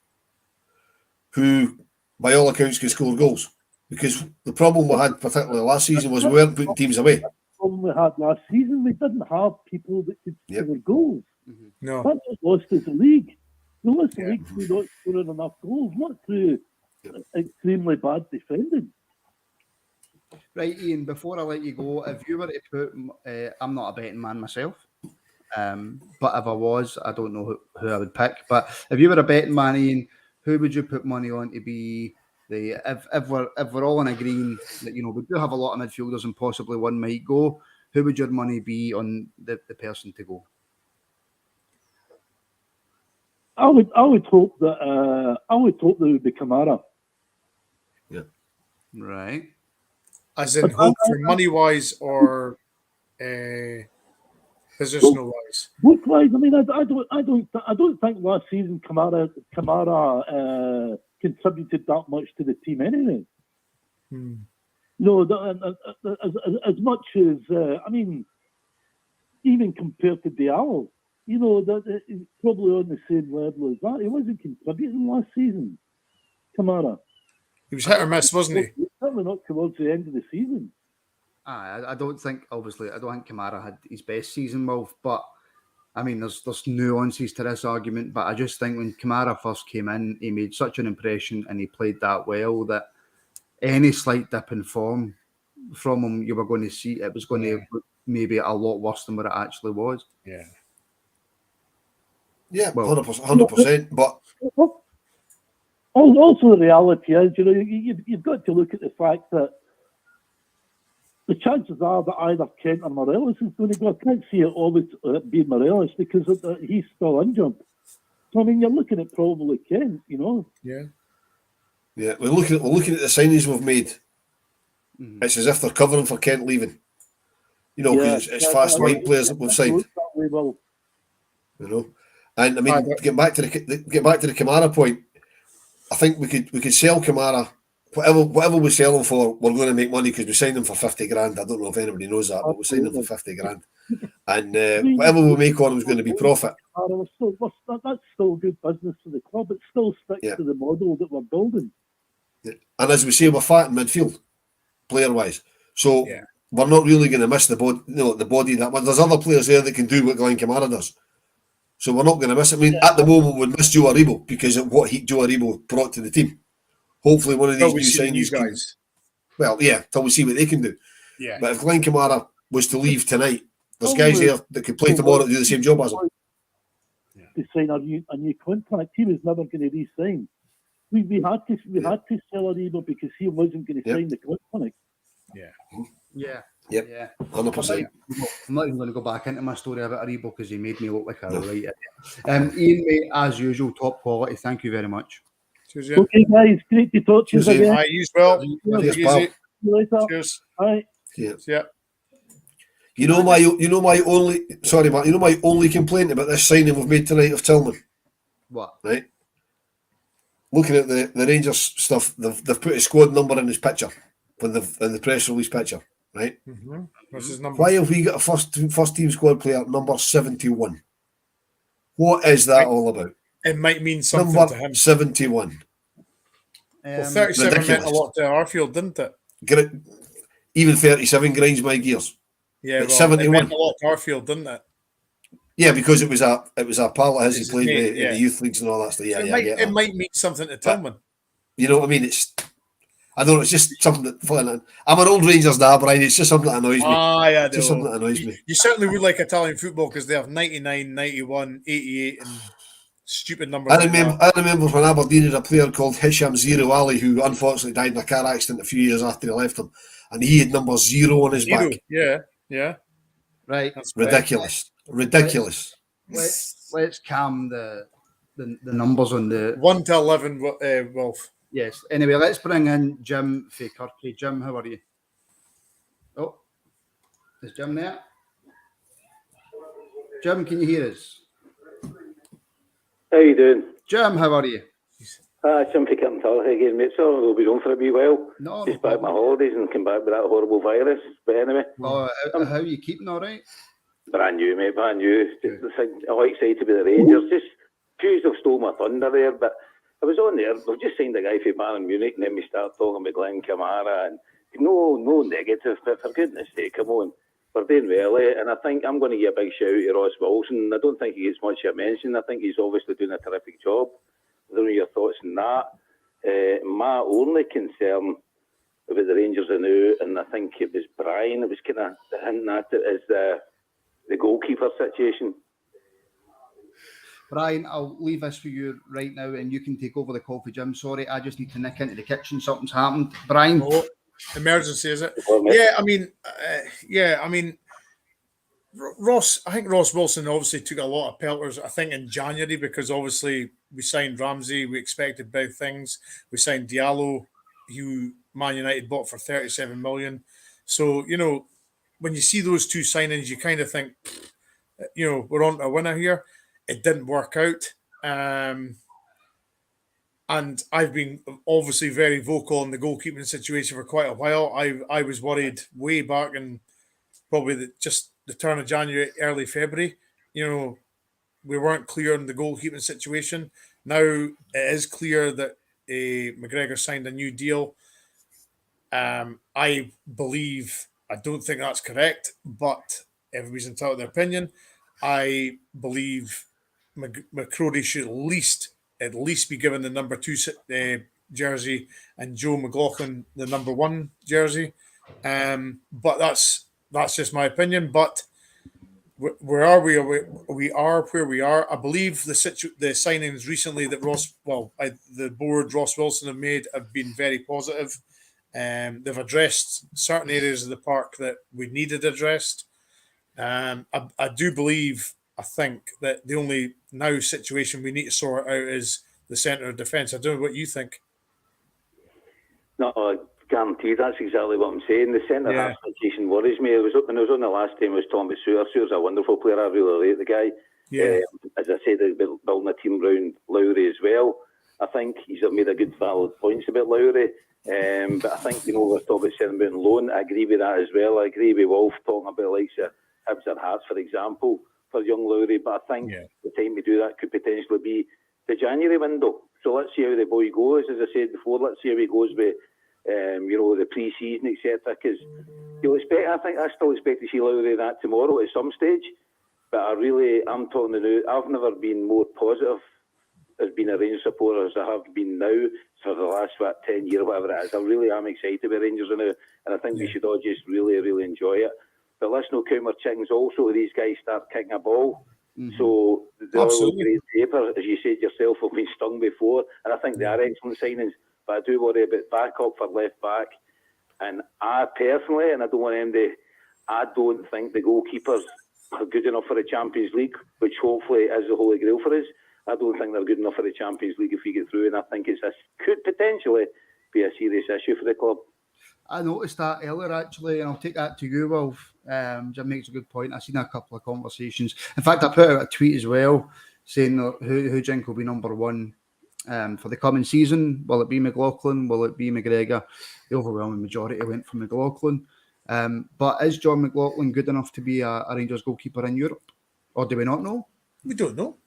who, by all accounts, can score goals. Because the problem we had, particularly last season, was we weren't putting teams away. The problem we had last season, we didn't have people that could score goals. Mm-hmm. No, That's what lost us the league. We lost the league through not scoring enough goals, not through extremely bad defending. Right, Ian, before I let you go, if you were to put, I'm not a betting man myself, but if I was, I don't know who I would pick. But if you were a betting man, Ian, who would you put money on to be if we're all in agreeing that, you know, we do have a lot of midfielders and possibly one might go, who would your money be on the person to go? I would hope that would be Kamara. Yeah. Right. as in hope for money wise or positional wise. Look wise, I mean, I don't think last season Kamara contributed that much to the team anyway. No, as much as I mean, even compared to Diallo, you know, that he's probably on the same level as that. He wasn't contributing last season, Kamara. He was hit or miss, wasn't he? Certainly not towards the end of the season. I don't think Kamara had his best season, Wolf, but I mean, there's nuances to this argument, but I just think when Kamara first came in, he made such an impression and he played that well that any slight dip in form from him, you were going to see it was going to maybe a lot worse than what it actually was. Yeah. Yeah, 100%. But also the reality is, you know, you've got to look at the fact that the chances are that either Kent or Morelos is going to go. I can't see it always being Morelos because he's still injured. So I mean, you're looking at probably Kent, you know. Yeah. Yeah, we're looking at the signings we've made. Mm-hmm. It's as if they're covering for Kent leaving. You know, because it's fast wide players that we've signed. You know, and I mean, get back to the Kamara point. I think we could sell Kamara. Whatever we sell him for, we're going to make money because we signed him for 50 grand. I don't know if anybody knows that, but we signed him for 50 grand. And whatever we make on him is going to be profit. That's still good business for the club. It still sticks to the model that we're building. Yeah. And as we say, we're fat in midfield, player-wise. So we're not really going to miss the body that much. There's other players there that can do what Glenn Kamara does. So we're not going to miss it. I mean, at the moment, we'd miss Joe Aribo because of what Joe Aribo brought to the team. Hopefully, one of these new signings guys. Till we see what they can do. Yeah. But if Glenn Kamara was to leave tonight, there's guys here that could play tomorrow to do the same job as him. To sign a new contract, he was never going to re-sign. We had to sell Aribo because he wasn't going to sign the contract. Yeah. 100%. I'm not even going to go back into my story about Aribo because he made me look like a right idiot. Ian, mate, as usual, top quality. Thank you very much. Cheers, okay, guys, great to talk to you again. Bye, you as well. Cheers, pal. See you later. Cheers. Bye. Yeah. You know my only complaint about this signing we've made tonight of Tillman. What? Right. Looking at the Rangers stuff, they've put his squad number in his picture in the press release picture, right? Mm-hmm. What's his number? Why have we got a first team squad player number 71? What is that all about? It might mean something number to him. 71. Well, 37 meant a lot to Arfield, didn't it? even 37 grinds my gears. Yeah, But well, 71. it meant a lot to Arfield, didn't it? Yeah, because it was a pal of his It's he played his mate, with in the youth leagues and all that stuff. Yeah, So I get it that. might mean something to Tillman. You know what I mean? I don't know. It's just something that I'm an old Rangers now, Brian. It's just something that annoys me. Yeah, It's just something that annoys me. You certainly would like Italian football because they have 99, 91, 88 and stupid numbers. I remember when Aberdeen had a player called Hisham Zero Ali, who unfortunately died in a car accident a few years after he left them, and he had number 0 on his back. Yeah. Right. That's Ridiculous. Let's calm the numbers on the 1 to 11, Wolf. Yes. Anyway, let's bring in Jim Kirky. Jim, how are you? Oh, is Jim there? Jim, can you hear us? How you doing? Jim, how are you? Something come talk again, mate. So we'll be on for a wee while. No, Just back my holidays and come back with that horrible virus. But anyway. Oh, how are you keeping all right? Brand new, mate, brand new. I'm all excited to be the Rangers. Just Fuse have stole my thunder there, but I was on there. We've just signed a guy for Bayern Munich, and then we start talking about Glenn Kamara, and no negative, but for goodness sake, come on. We're doing well, and I think I'm going to give a big shout out to Ross Wilson. I don't think he gets much mention. I think he's obviously doing a terrific job. I don't know your thoughts on that. My only concern about the Rangers are now, and I think it was Brian that was kind of hinting at it, is the goalkeeper situation. Brian, I'll leave this for you right now and you can take over the call for Jim. Sorry, I just need to nick into the kitchen. Something's happened. Brian? Oh, emergency, is it? I mean, Ross, I think Ross Wilson obviously took a lot of pelters, I think, in January because obviously we signed Ramsey. We expected big things. We signed Diallo, who Man United bought for 37 million. So, when you see those two signings, you kind of think, we're on to a winner here. It didn't work out. And I've been obviously very vocal in the goalkeeping situation for quite a while. I was worried way back in probably just the turn of January, early February. We weren't clear on the goalkeeping situation. Now it is clear that McGregor signed a new deal. I don't think that's correct, but everybody's entitled to their opinion. I believe McCrory should at least be given the number 2 jersey and Joe McLaughlin the number 1 jersey. But that's just my opinion. But where are we? We are where we are. I believe the signings recently that the board Ross Wilson have made have been very positive. They've addressed certain areas of the park that we needed addressed. I do believe, I think, that the only now situation we need to sort out is the centre of defence. I don't know what you think. No, guaranteed. That's exactly what I'm saying. The centre half situation worries me. When I was on the last time, I was talking about Sewer. Sewer's a wonderful player. I really rate the guy. Yeah. As I said, they're building a team around Lowry as well. I think he's made a good valid points about Lowry. But I think, we're talking about sending him on loan. I agree with that as well. I agree with Wolf talking about like Hibs or Hearts, for example, for young Lowry. But I think the time to do that could potentially be the January window. So let's see how the boy goes. As I said before, let's see how he goes with, the pre-season, etc. Because I still expect to see Lowry that tomorrow at some stage. But I'm talking now, I've never been more positive as being a Rangers supporter as I have been now for the last 10 years, whatever it is. I really am excited about Rangers now, and I think we should all just really, really enjoy it. But let's not count our chickens also. These guys start kicking a ball. Mm-hmm. So they're all great paper, as you said yourself, have been stung before, and I think they are excellent signings. But I do worry about backup for left back. And I personally, and I don't want to I don't think the goalkeepers are good enough for the Champions League, which hopefully is the holy grail for us. I don't think they're good enough for the Champions League if we get through, and I think could potentially be a serious issue for the club. I noticed that earlier, actually, and I'll take that to you, Wolf. Jim makes a good point. I've seen a couple of conversations. In fact, I put out a tweet as well saying that who do you think will be number 1 for the coming season. Will it be McLaughlin? Will it be McGregor? The overwhelming majority went for McLaughlin. But is John McLaughlin good enough to be a Rangers goalkeeper in Europe? Or do we not know? We don't know.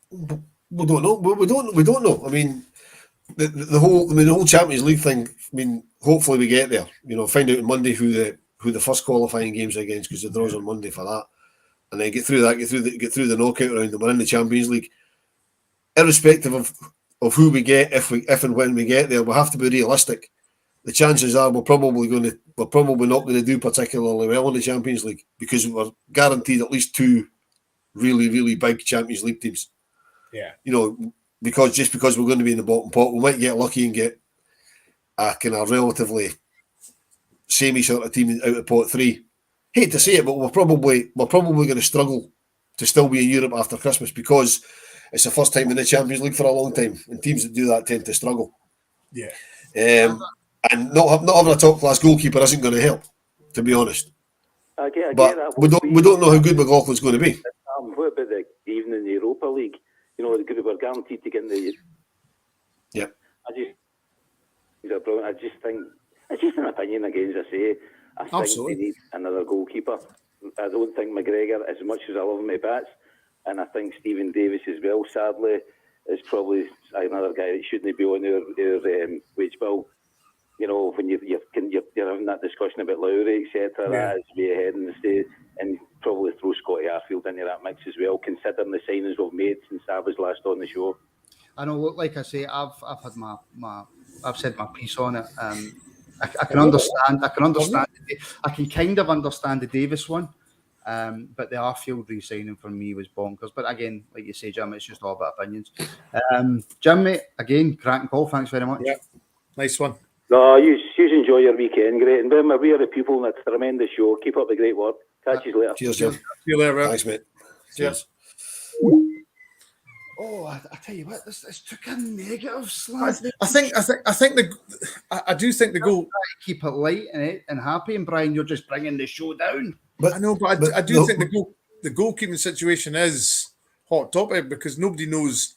We don't know. We don't know. I mean, the whole Champions League thing. I mean, hopefully we get there. You know, find out on Monday who the first qualifying games are against, because the draw's on Monday for that, and then get through that, get through the knockout round, and we're in the Champions League. Irrespective of who we get, if and when we get there, we have to be realistic. The chances are we're probably not going to do particularly well in the Champions League, because we're guaranteed at least 2 really, really big Champions League teams. Yeah. You know, because we're going to be in the bottom pot, we might get lucky and get a kind of relatively samey sort of team out of pot 3. Hate to say it, but we're probably going to struggle to still be in Europe after Christmas, because it's the first time in the Champions League for a long time, and teams that do that tend to struggle. Yeah. And not having a top class goalkeeper isn't going to help, to be honest. I get But that. we don't know how good McLaughlin's going to be. What about even in the Europa League? You know, we were guaranteed to get in the. Yeah. I just think it's just an opinion again. As I say, I think Absolutely. they need another goalkeeper. I don't think McGregor, as much as I love him at bats, and I think Stephen Davis as well, sadly, is probably another guy that shouldn't be on their wage bill. You know, when you're having that discussion about Lowry, etc., that is way ahead in the state, and probably throw Scotty Arfield into that mix as well, considering the signings we've made since I was last on the show. I know, like I say, I've had I've said my piece on it. I can understand. I can kind of understand the Davis one, but the Arfield re-signing for me was bonkers. But again, like you say, Jim, it's just all about opinions. Jim, mate, again, cracking call. Thanks very much. Yeah, nice one. No, you enjoy your weekend, great. And remember, we are the people, and it's a tremendous show. Keep up the great work. Catch you later. Cheers, Jim. See you later, Rob. Thanks, mate. Cheers. Oh, I tell you what, this took a negative slant. I do think the goal. Keep it light and happy, and Brian, you're just bringing the show down. But I know, but I do think the goalkeeping situation is hot topic, because nobody knows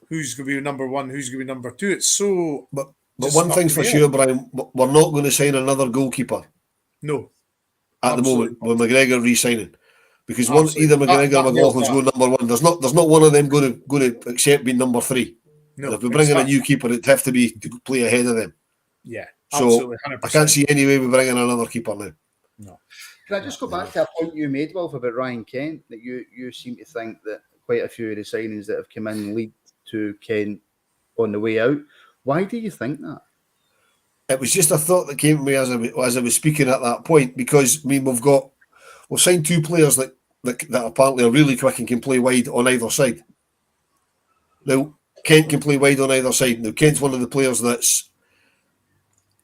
who's going to be number 1, who's going to be number 2. It's so. But one thing's for sure, Brian, we're not going to sign another goalkeeper. No. At Absolutely. the moment, with McGregor re-signing, because Absolutely. either McGregor or McLaughlin's that. going number 1. There's not one of them going to accept being number 3. No. And if we bring in a new keeper, it'd have to be to play ahead of them. Yeah. So Absolutely. 100%. I can't see any way we bring in another keeper now. No. Can I just go back to a point you made, Wolf, about Ryan Kent, that you seem to think that quite a few of the signings that have come in lead to Kent on the way out. Why do you think that? It was just a thought that came to me as I was speaking at that point, because I mean we've signed 2 players that apparently are really quick and can play wide on either side. Now Kent can play wide on either side. Now Kent's one of the players that's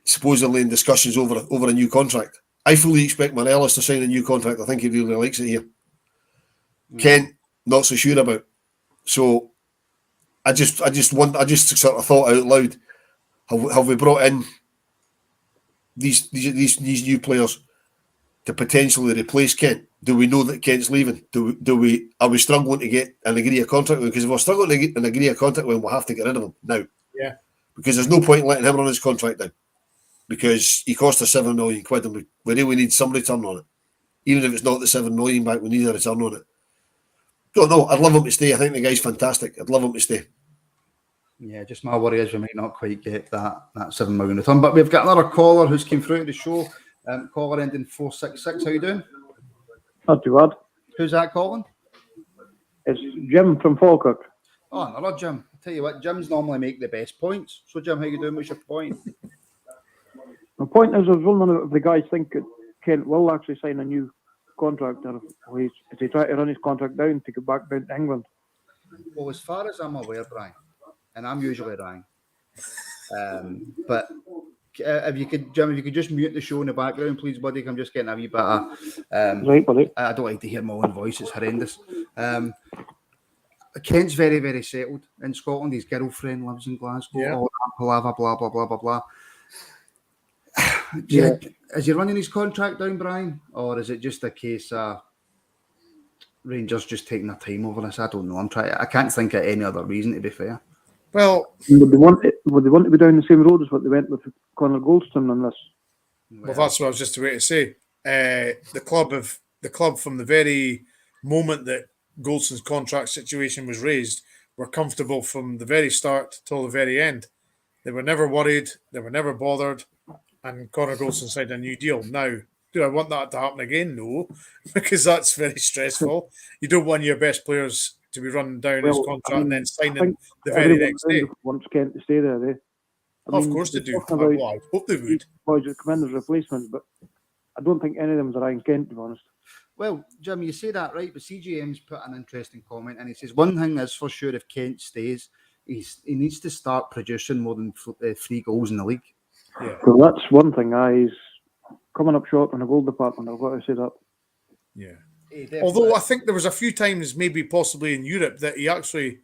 supposedly in discussions over a new contract. I fully expect Morelos to sign a new contract. I think he really likes it here. Kent, not so sure about. So I just sort of thought out loud: have we brought in these new players to potentially replace Kent? Do we know that Kent's leaving? Are we struggling to get and agree a contract with him? Because if we're struggling to get and agree a contract with him, we'll have to get rid of him now. Yeah. Because there's no point in letting him run his contract down, because he cost us £7 million, and we really need some return on it. Even if it's not the £7 million back, we need a return on it. Don't know. I'd love him to stay. I think the guy's fantastic. I'd love him to stay. Yeah, just my worry is we might not quite get that $7 million return. But we've got another caller who's came through to the show. Caller ending 466. How you doing? Not too bad. Who's that calling? It's Jim from Falkirk. Oh, another Jim. I tell you what, Jims normally make the best points. So, Jim, how you doing? What's your point? My point is, I was wondering if the guys think that Kent will actually sign a new contract, or is he trying to run his contract down to get back down to England? Well, as far as I'm aware, Brian, and I'm usually wrong, but if you could, Jim, if you could just mute the show in the background, please, buddy. I'm just getting a wee bit of, Right, buddy. I don't like to hear my own voice. It's horrendous. Kent's very, very settled in Scotland. His girlfriend lives in Glasgow. Yeah. All that palaver, blah, blah, blah, blah, blah. Yeah. Is he running his contract down, Brian? Or is it just a case of Rangers just taking their time over this? I don't know. I can't think of any other reason, to be fair. Well, Would they want to be down the same road as what they went with Connor Goldstone on this? well, that's what I was just about to say. The club from the very moment that Goldstone's contract situation was raised, were comfortable from the very start till the very end. They were never worried. They were never bothered. And Connor Goldson signed a new deal. Now, do I want that to happen again? No, because that's very stressful. You don't want your best players to be running down his contract and then signing the very next day. Wants Kent to stay there, Of course they do. I hope they would. Boys that come in as replacements, but I don't think any of them are Ryan Kent, to be honest. Well, Jim, you say that right, but CGM's put an interesting comment, and he says one thing is for sure: if Kent stays, he needs to start producing more than 3 goals in the league. Yeah. So that's one thing. He's coming up short in the goal department. I've got to say that. Yeah. Although I think there was a few times, maybe possibly in Europe, that he actually,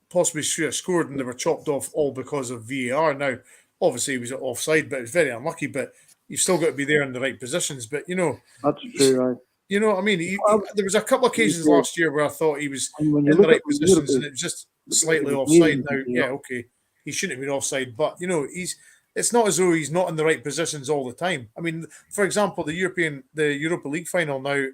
possibly should have scored and they were chopped off all because of VAR. Now, obviously he was offside, but it was very unlucky. But you've still got to be there in the right positions. But that's true, right? You know what I mean? There was a couple of occasions last year where I thought he was in the right positions and it was just slightly offside. Now, okay, he shouldn't have been offside, but it's not as though he's not in the right positions all the time. I mean, for example, the Europa League final now,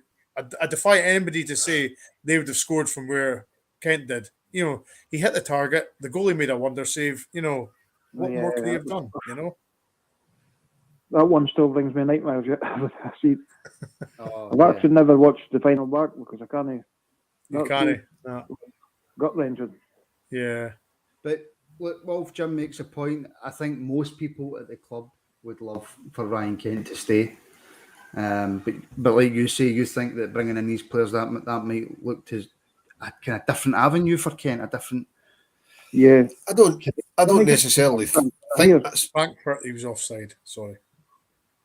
I defy anybody to say they would have scored from where Kent did. He hit the target. The goalie made a wonder save. What more could he have done? That one still brings me nightmares. I see. I've actually never watched the final back because I can't. You can't. Gut wrenching. Yeah. But Wolf Jim makes a point. I think most people at the club would love for Ryan Kent to stay. But like you say, you think that bringing in these players that might look to a kind of different avenue for Kent, a different. Yeah, I don't necessarily think that's Frankfurt. He was offside. Sorry.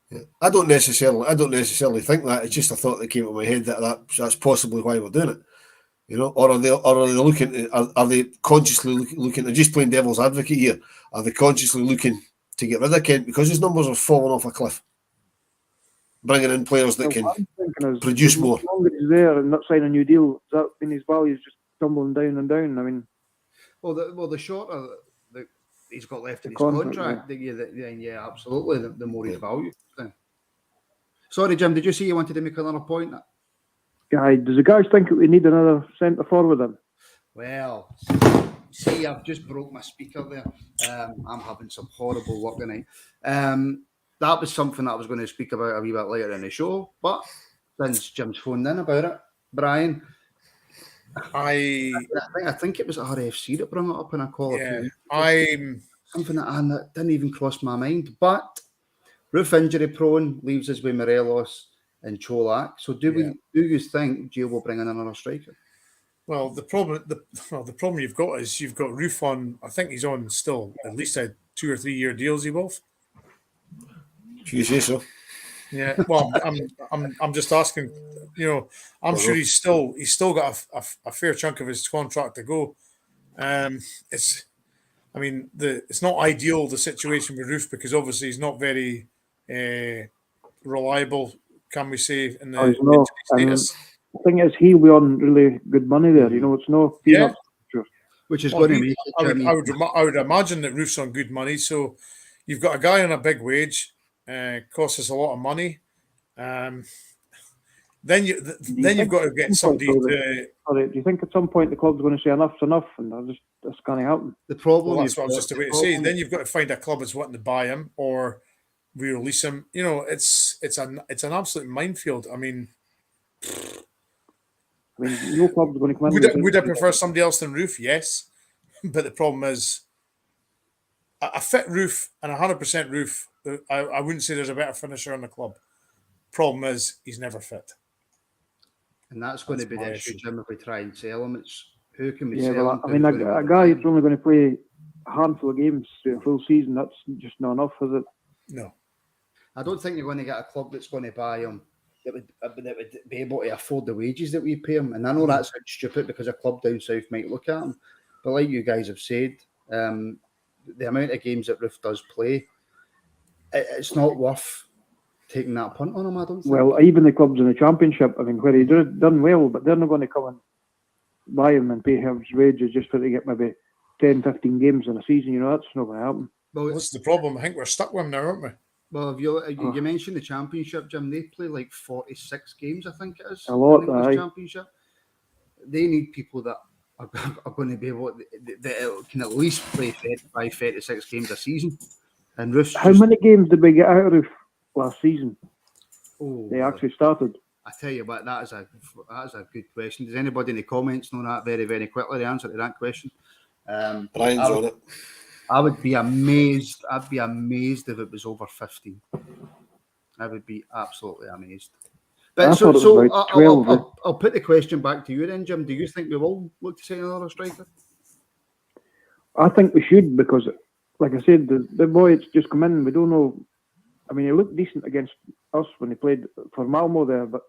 Yeah. I don't necessarily think that. It's just a thought that came to my head that's possibly why we're doing it. Or are they looking? Are they consciously looking? They're just playing devil's advocate here. Are they consciously looking to get rid of Kent because his numbers are falling off a cliff? Bringing in players that can produce more. As long as he's there and not signing a new deal, does that mean his value is just tumbling down and down? I mean, the shorter he's got left in his contract, then absolutely, the more his value. Sorry, Jim, did you say you wanted to make another point? Yeah, does the guys think we need another centre forward then? Well, see, I've just broke my speaker there. I'm having some horrible luck tonight. That was something that I was going to speak about a wee bit later in the show, but since Jim's phoned in about it, Brian, I think it was RFC that brought it up in a call. Yeah, something that didn't even cross my mind. But Roof injury prone, leaves us with Morelos and Cholak. So do you think Gio will bring in another striker? Well, the problem you've got is you've got Roof on. I think he's on still at least a 2 or 3 year deals. He both. If you say so. Yeah. Well, I'm just asking. I'm sure he's still got a fair chunk of his contract to go. It's not ideal, the situation with Roof, because obviously he's not very reliable, can we say, in the status. The thing is, he'll be on really good money there. It's no peanuts. Which is going to make it. I would imagine that Roof's on good money. So you've got a guy on a big wage, costs us a lot of money. Then you've got to get somebody to. Do you think at some point the club's going to say enough's enough, and that's going to happen? The problem. Well, that's what I was just about to say. Then you've got to find a club that's wanting to buy him or re-release him. It's an absolute minefield. I mean, no club's going to come in. Would I prefer somebody else than Roof? Yes, but the problem is a fit Roof and 100% Roof. I wouldn't say there's a better finisher in the club. Problem is he's never fit. And that's going to be the issue, Jim, if we try and sell him. It's who can we sell him? I mean, a guy who's only going to play a handful of games through a full season, that's just not enough, is it? No. I don't think you're going to get a club that's going to buy him that would be able to afford the wages that we pay him. And I know that sounds stupid because a club down south might look at him. But like you guys have said, the amount of games that Roof does play, it's not worth taking that punt on him, I don't think. Well, even the clubs in the Championship, I mean, where he done well, but they're not going to come and buy him and pay him his wages just for to get maybe 10, 15 games in a season. That's not going to happen. Well, that's the problem. I think we're stuck with him now, aren't we? Well, you mentioned the Championship, Jim. They play like 46 games, I think it is. A lot, Championship. They need people that are going to be able that can at least play 35, 36 games a season. And Roof's How many games did we get out of last season? Oh, They actually started. I tell you what, that is a good question. Does anybody in the comments know that very, very quickly? The answer to that question. Brian's on it. I would be amazed. I'd be amazed if it was over 15. I would be absolutely amazed. But I thought it was about 12. I'll put the question back to you then, Jim. Do you think we will look to sign another striker? I think we should, because, like I said, the boy that's just come in, we don't know. I mean, he looked decent against us when he played for Malmo there, but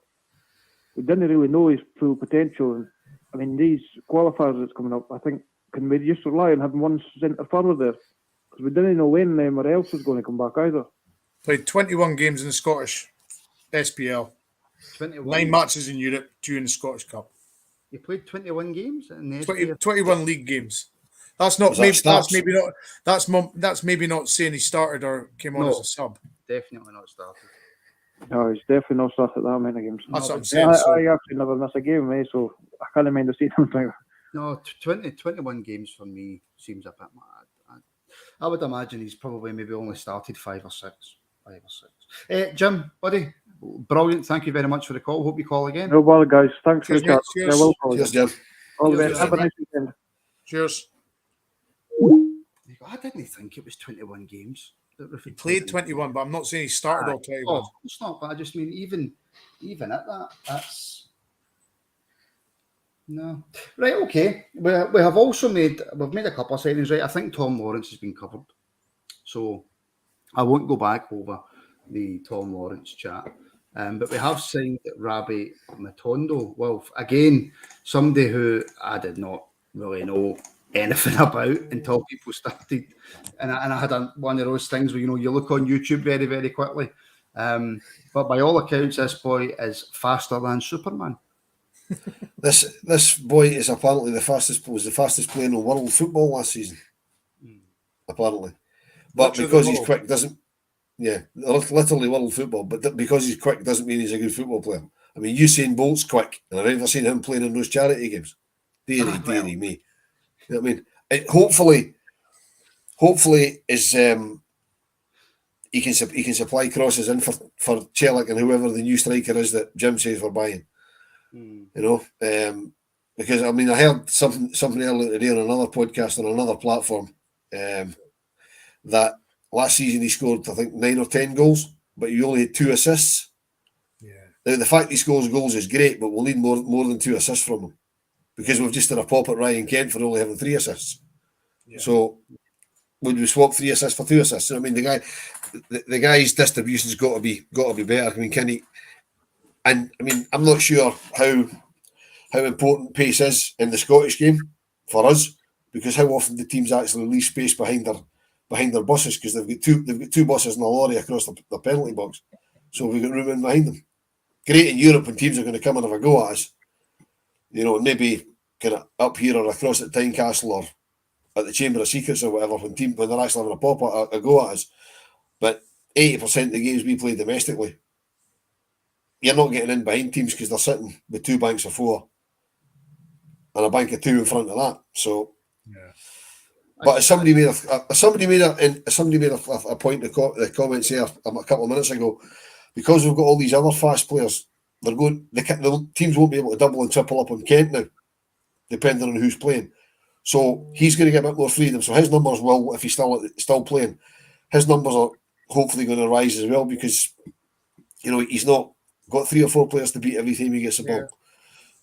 we didn't really know his full potential. And I mean, these qualifiers that's coming up, I think, can we just rely on having one centre forward there? Because we didn't know when or else was going to come back either. Played 21 games in the Scottish SPL. 21. 9 matches in Europe, 2 in the Scottish Cup. You played 21 games in the 21 league games. That's not maybe that's maybe not saying he started or came on as a sub. Definitely not started. No, he's definitely not started that many games. That's what I'm saying. I actually never miss a game, so I can't mind to see him play. No, 21 games for me seems a bit mad. I would imagine he's probably maybe only started 5 or 6. Jim, buddy, brilliant. Thank you very much for the call. Hope you call again. No bother, guys. Thanks for the chat. Cheers. Cheers, Jim. All the Cheers, best. Have a nice weekend. Cheers. I didn't think it was 21 games. He played 21, but I'm not saying he started all 21. Oh, it's not. But I just mean even at that, that's no. Right, okay. We have also made a couple of signings, right? I think Tom Lawrence has been covered, so I won't go back over the Tom Lawrence chat. But we have signed Rabble Matondo. Well, again, somebody who I did not really know anything about until people started. And I had one of those things where, you look on YouTube very, very quickly. But by all accounts, this boy is faster than Superman. This boy is apparently the fastest player in world football last season. Apparently. But because he's quick doesn't... Yeah, literally world football. But because he's quick doesn't mean he's a good football player. I mean, Usain Bolt's quick, and I've never seen him playing in those charity games. Deary me. You know what I mean? Hopefully is he can supply crosses in for Chelik and whoever the new striker is that Jim says we're buying. Because I mean, I heard something earlier today on another podcast on another platform that last season he scored, I think, 9 or 10 goals, but he only had 2 assists. Yeah. Now, the fact he scores goals is great, but we'll need more than 2 assists from him, because we've just done a pop at Ryan Kent for only having 3 assists. Yeah. So would we swap 3 assists for 2 assists? I mean, the guy's distribution's got to be better. I mean, can he? And I mean, I'm not sure how important pace is in the Scottish game for us, because how often the teams actually leave space behind their buses, because they've got two buses and a lorry across the penalty box, so we've got room in behind them. Great in Europe when teams are going to come and have a go at us, maybe kind of up here or across at Tynecastle or at the Chamber of Secrets or whatever, when they're actually having a go at us. But 80% of the games we play domestically, you're not getting in behind teams because they're sitting with 2 banks of 4 and a bank of 2 in front of that. So, yeah. But as somebody made a point in the comments here a couple of minutes ago, because we've got all these other fast players, the teams won't be able to double and triple up on Kent now, depending on who's playing. So he's going to get a bit more freedom. So his numbers will, if he's still playing, his numbers are hopefully going to rise as well, because he's not got 3 or 4 players to beat every time he gets the ball.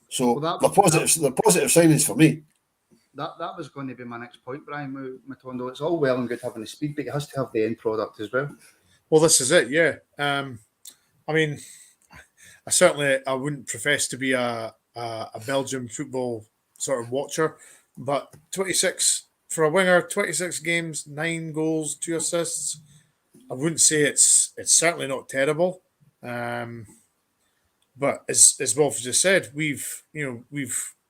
So they're positive signings for me. That was going to be my next point, Brian Matondo. It's all well and good having the speed, but it has to have the end product as well. Well, this is it, yeah. I mean, I wouldn't profess to be a Belgian football sort of watcher, but 26 for a winger, 26 games, 9 goals, 2 assists. I wouldn't say it's certainly not terrible. But as Wolf just said, we've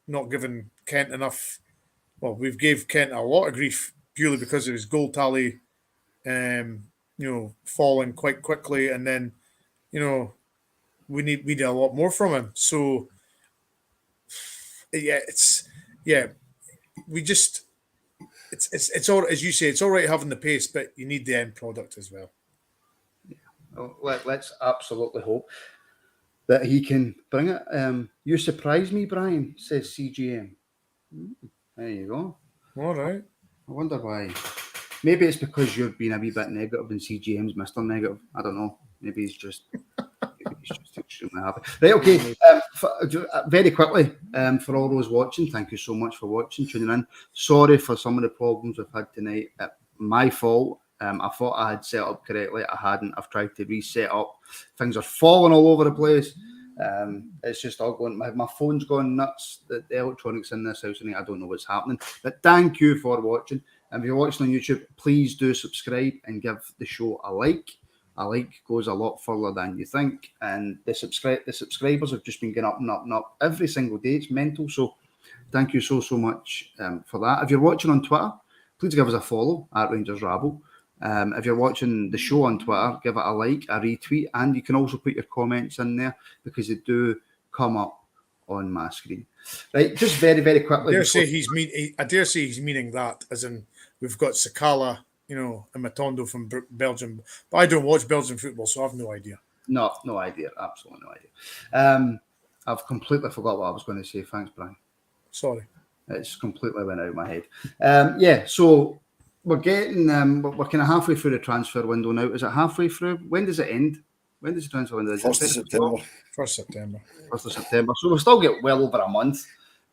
not given Kent enough. Well, we've gave Kent a lot of grief purely because of his goal tally, falling quite quickly, and then, we need a lot more from him. So, we just it's all, as you say, it's all right having the pace, but you need the end product as well. Well, let's absolutely hope that he can bring it. You surprise me, Brian, says CGM. There you go. All right. I wonder why. Maybe it's because you've been a wee bit negative and CGM's Mr. Negative. I don't know. Maybe he's just extremely happy. Right, okay. Very quickly, for all those watching, thank you so much for watching, tuning in. Sorry for some of the problems we've had tonight. My fault. I thought I had set up correctly. I hadn't. I've tried to reset up. Things are falling all over the place. It's just all going. My phone's gone nuts. The electronics in this house, and I don't know what's happening. But thank you for watching. And if you're watching on YouTube, please do subscribe and give the show a like. A like goes a lot further than you think. And the subscribers have just been getting up and up and up every single day. It's mental. So thank you so much for that. If you're watching on Twitter, please give us a follow at Rangers Rabble. If you're watching the show on Twitter, give it a like, a retweet, and you can also put your comments in there because they do come up on my screen. Right, just very, very quickly. I dare say he's meaning that, as in we've got Sakala, and Matondo from Belgium. But I don't watch Belgian football, so I have no idea. No idea. Absolutely no idea. I've completely forgot what I was going to say. Thanks, Brian. Sorry. It's completely went out of my head. So we're getting, we're kind of halfway through the transfer window now. Is it halfway through? When does it end? When does the transfer window end? 1st of September. 1st September. 1st of September. So we'll still get well over a month.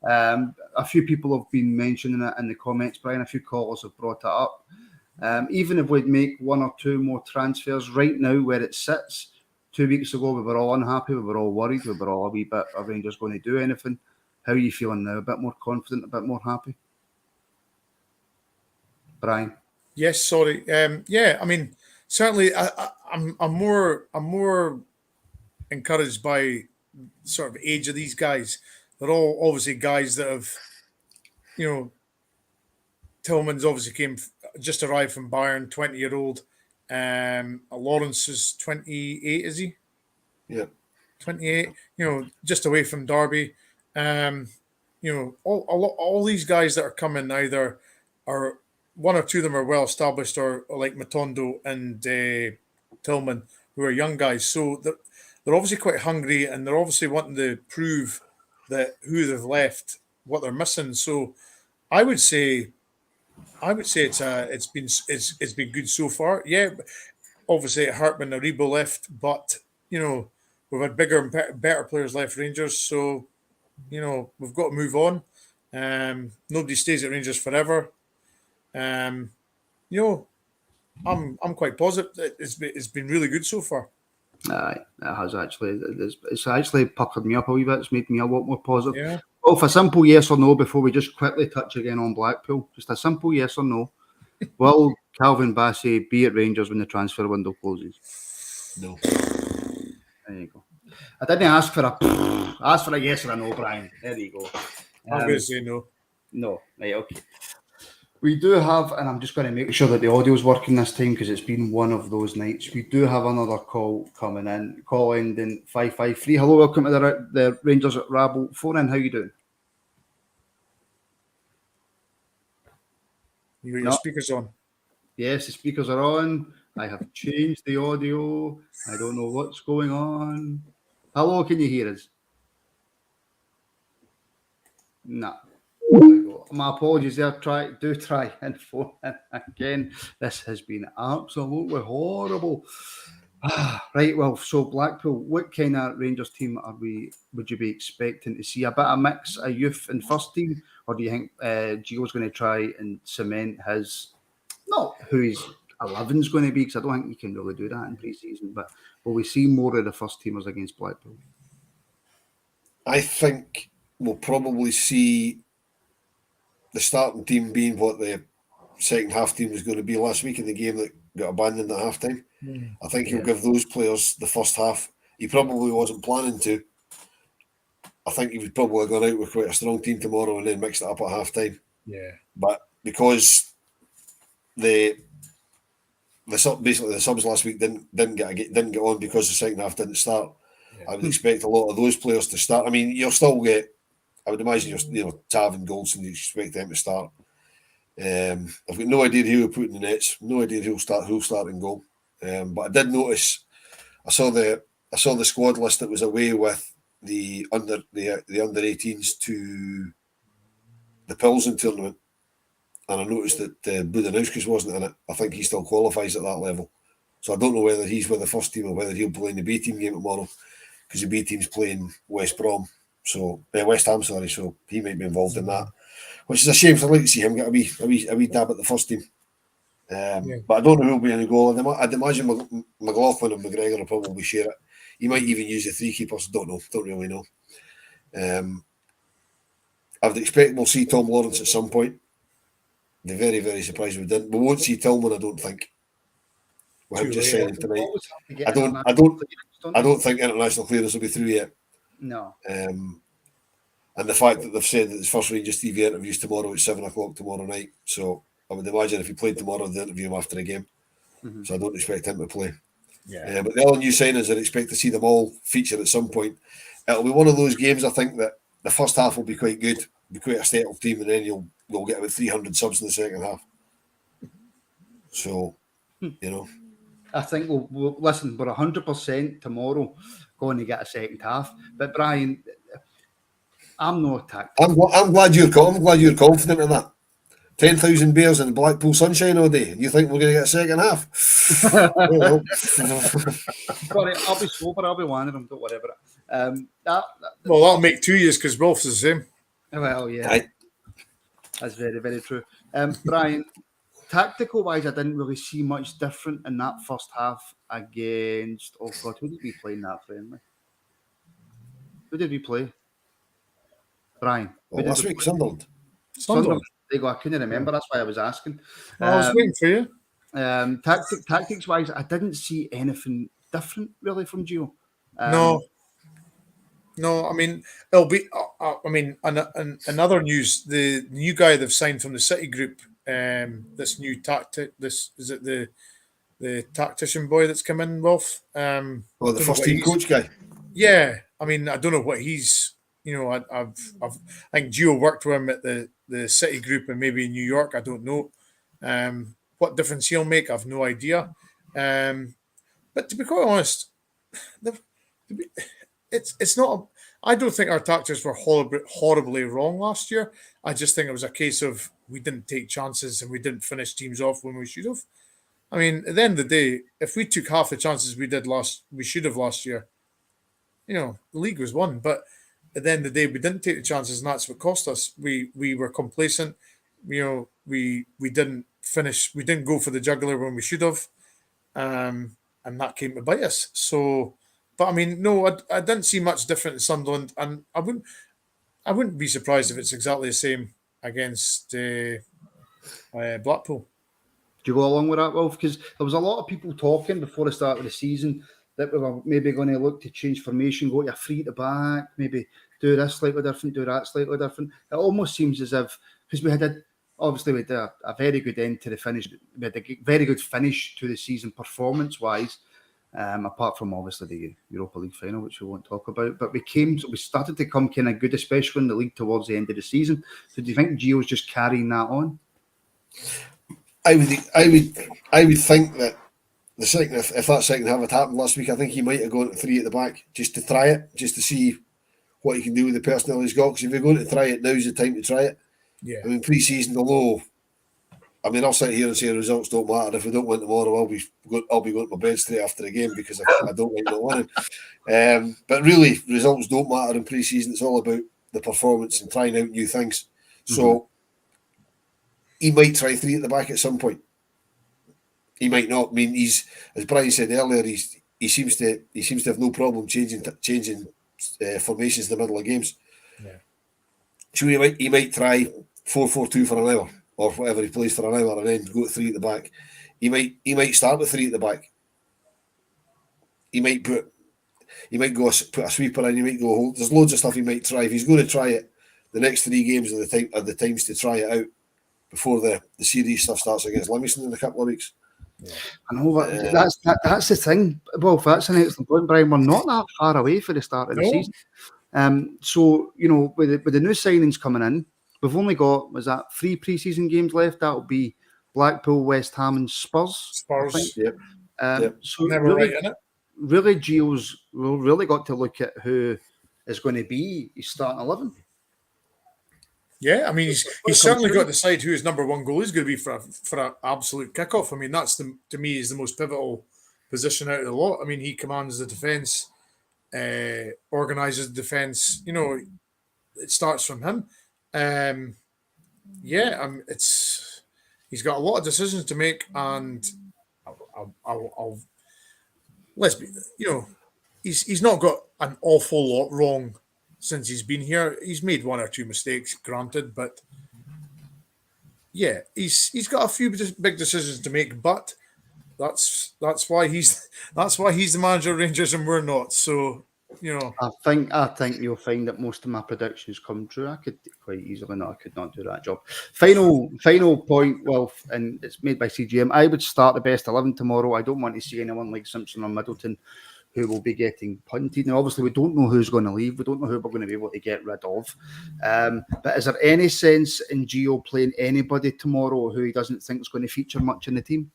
A few people have been mentioning it in the comments, Brian. A few callers have brought it up. Even if we'd make one or two more transfers right now where it sits, 2 weeks ago we were all unhappy, we were all worried, we were all a wee bit, are Rangers going to do anything? How are you feeling now? A bit more confident, a bit more happy? Brian? Yes, sorry. I mean, certainly I'm more encouraged by sort of age of these guys. They're all obviously guys that have, Tillman's obviously just arrived from Bayern, 20-year-old. Lawrence is 28, is he? Yeah. 28, just away from Derby. All these guys that are coming either are, one or two of them are well established, or like Matondo and Tillman, who are young guys. So they're obviously quite hungry, and they're obviously wanting to prove that who they've left, what they're missing. So I would say it's been good so far. Yeah, obviously it hurt when Rabble left, but we've had bigger and better players left Rangers, so we've got to move on. Nobody stays at Rangers forever. I'm quite positive that it's been really good so far. It has actually. It's actually puckered me up a wee bit. It's made me a lot more positive. Yeah. Well, for a simple yes or no, before we just quickly touch again on Blackpool, just a simple yes or no. Will Calvin Bassey be at Rangers when the transfer window closes? No. There you go. I didn't ask for a yes or a no, Brian. There you go. I'm going to say no. No. Right, okay. We do have, and I'm just going to make sure that the audio is working this time because it's been one of those nights. We do have another call coming in. Call ending 553. Hello, welcome to the Rangers at Rabble. Phone in, how you doing? You got your speakers on? Yes, the speakers are on. I have changed the audio. I don't know what's going on. Hello, can you hear us? No. My apologies there. Try and phone in again. This has been absolutely horrible. Right, well, so Blackpool, what kind of Rangers team would you be expecting to see? A bit of mix, a youth and first team, or do you think Gio's going to try and cement his, not who his 11's going to be, because I don't think you can really do that in pre-season, but will we see more of the first teamers against Blackpool? I think we'll probably see the starting team being what the second half team was going to be last week in the game that got abandoned at half time. I think he'll give those players the first half. He probably wasn't planning to. I think he would probably have gone out with quite a strong team tomorrow and then mixed it up at half time. Yeah. But because basically the subs last week didn't get on because the second half didn't start. Yeah. I would expect a lot of those players to start. I mean, you'll still get I would imagine Tav and Goldson, you expect them to start. I've got no idea who will put in the nets, no idea who'll start in goal. But I did notice, I saw the squad list that was away with the under 18s to the Pilsen tournament, and I noticed that Budanovskis wasn't in it. I think he still qualifies at that level, so I don't know whether he's with the first team or whether he'll play in the B team game tomorrow, because the B team's playing West Ham, so he might be involved in that, which is a shame. So I'd like to see him get a wee dab at the first team. But I don't know who'll be in the goal. I'd imagine McLaughlin and McGregor will probably share it. He might even use the three keepers. Don't really know. I would expect we'll see Tom Lawrence at some point. I'd be very, very surprised if we didn't. We won't see Tillman, I don't think. With him just saying tonight. I don't think international clearance will be through yet. No. And the fact that they've said that his first Rangers TV interview's tomorrow at 7:00 tomorrow night. So I would imagine if he played tomorrow, they'd interview him after the game. Mm-hmm. So I don't expect him to play. Yeah. But the other new signings, I'd expect to see them all feature at some point. It'll be one of those games, I think, that the first half will be quite good, be quite a settled team, and then you'll get about 300 subs in the second half. So, I think we'll listen, we're 100% tomorrow going to get a second half. But Brian, I'm no attack. I'm glad you're confident in that. 10,000 beers in Blackpool sunshine all day. You think we're going to get a second half? Sorry, I'll be sober. I'll be one of them. Don't worry about it. That'll make 2 years because Rolf's the same. Well, yeah. That's very, very true. Brian, tactical-wise, I didn't really see much different in that first half against... Oh, God, who did we play in that friendly? Who did we play? Brian. Last week, Sunderland. Sunderland. There you go. I couldn't remember. That's why I was asking. I was waiting for you. Tactics-wise, I didn't see anything different, really, from Gio. No, I mean, it'll be... another news, the new guy they've signed from the City group, this new tactic, is it the tactician boy that's come in, Rolf? The first team coach guy? Yeah. I mean, I don't know what he's... I think Gio worked with him at the City group and maybe in New York. I don't know what difference he'll make. I've no idea. But to be quite honest, it's not. I don't think our tactics were horribly wrong last year. I just think it was a case of we didn't take chances and we didn't finish teams off when we should have. I mean, at the end of the day, if we took half the chances we should have last year, the league was won. But at the end of the day, we didn't take the chances, and that's what cost us. We were complacent. We didn't finish. We didn't go for the jugular when we should have, and that came to bite us. So, but I mean, no, I didn't see much different in Sunderland, and I wouldn't be surprised if it's exactly the same against Blackpool. Do you go along with that, Wolf? Because there was a lot of people talking before the start of the season that we were maybe going to look to change formation, go to a three at the back, maybe do this slightly different, do that slightly different. It almost seems as if, because we had a very good end to the finish. We had a very good finish to the season performance-wise, apart from obviously the Europa League final, which we won't talk about. But we started to come kind of good, especially in the league towards the end of the season. So do you think Gio's just carrying that on? I would think that if that second half had happened last week, I think he might have gone to three at the back just to try it, just to see what he can do with the personnel he's got. Because if you're going to try it, now's the time to try it. Yeah. I mean, pre-season, although, I'll sit here and say results don't matter. If we don't win tomorrow, I'll be going to my bed straight after the game because I don't like not winning. But really, results don't matter in pre-season. It's all about the performance and trying out new things. So he might try three at the back at some point. He might not. I mean, as Brian said earlier, he seems to have no problem changing formations in the middle of games. Yeah. So he might try 4-4-2 for an hour or whatever he plays for an hour, and then go to three at the back. He might start with three at the back. He might put a sweeper in. He might go hold. There's loads of stuff he might try. If he's going to try it, the next 3 games are the times to try it out before the series stuff starts against Livingston in a couple of weeks. Yeah. I know that's the thing. Well, that's an excellent point, Brian. We're not that far away for the start of the season. So, with the new signings coming in, we've only got, 3 pre-season games left? That'll be Blackpool, West Ham and Spurs. I think. Spurs. Yep. So Never right in it. really, Gio's really got to look at who is going to be his starting 11. Yeah, I mean, he's certainly got to decide who his number one goal is going to be for an absolute kickoff. I mean, that's to me is the most pivotal position out of the lot. I mean, he commands the defence, organises the defence. It starts from him. He's got a lot of decisions to make, and I'll let's be, he's not got an awful lot wrong since he's been here. He's made 1 or 2 mistakes, granted, but yeah, he's got a few big decisions to make. But that's why he's the manager of Rangers and we're not. So I think you'll find that most of my predictions come true. I could quite easily not. I could not do that job. Final point, Wilf, and it's made by CGM. I would start the best 11 tomorrow. I don't want to see anyone like Simpson or Middleton who will be getting punted. Now, obviously, we don't know who's going to leave. We don't know who we're going to be able to get rid of. But is there any sense in Gio playing anybody tomorrow who he doesn't think is going to feature much in the team?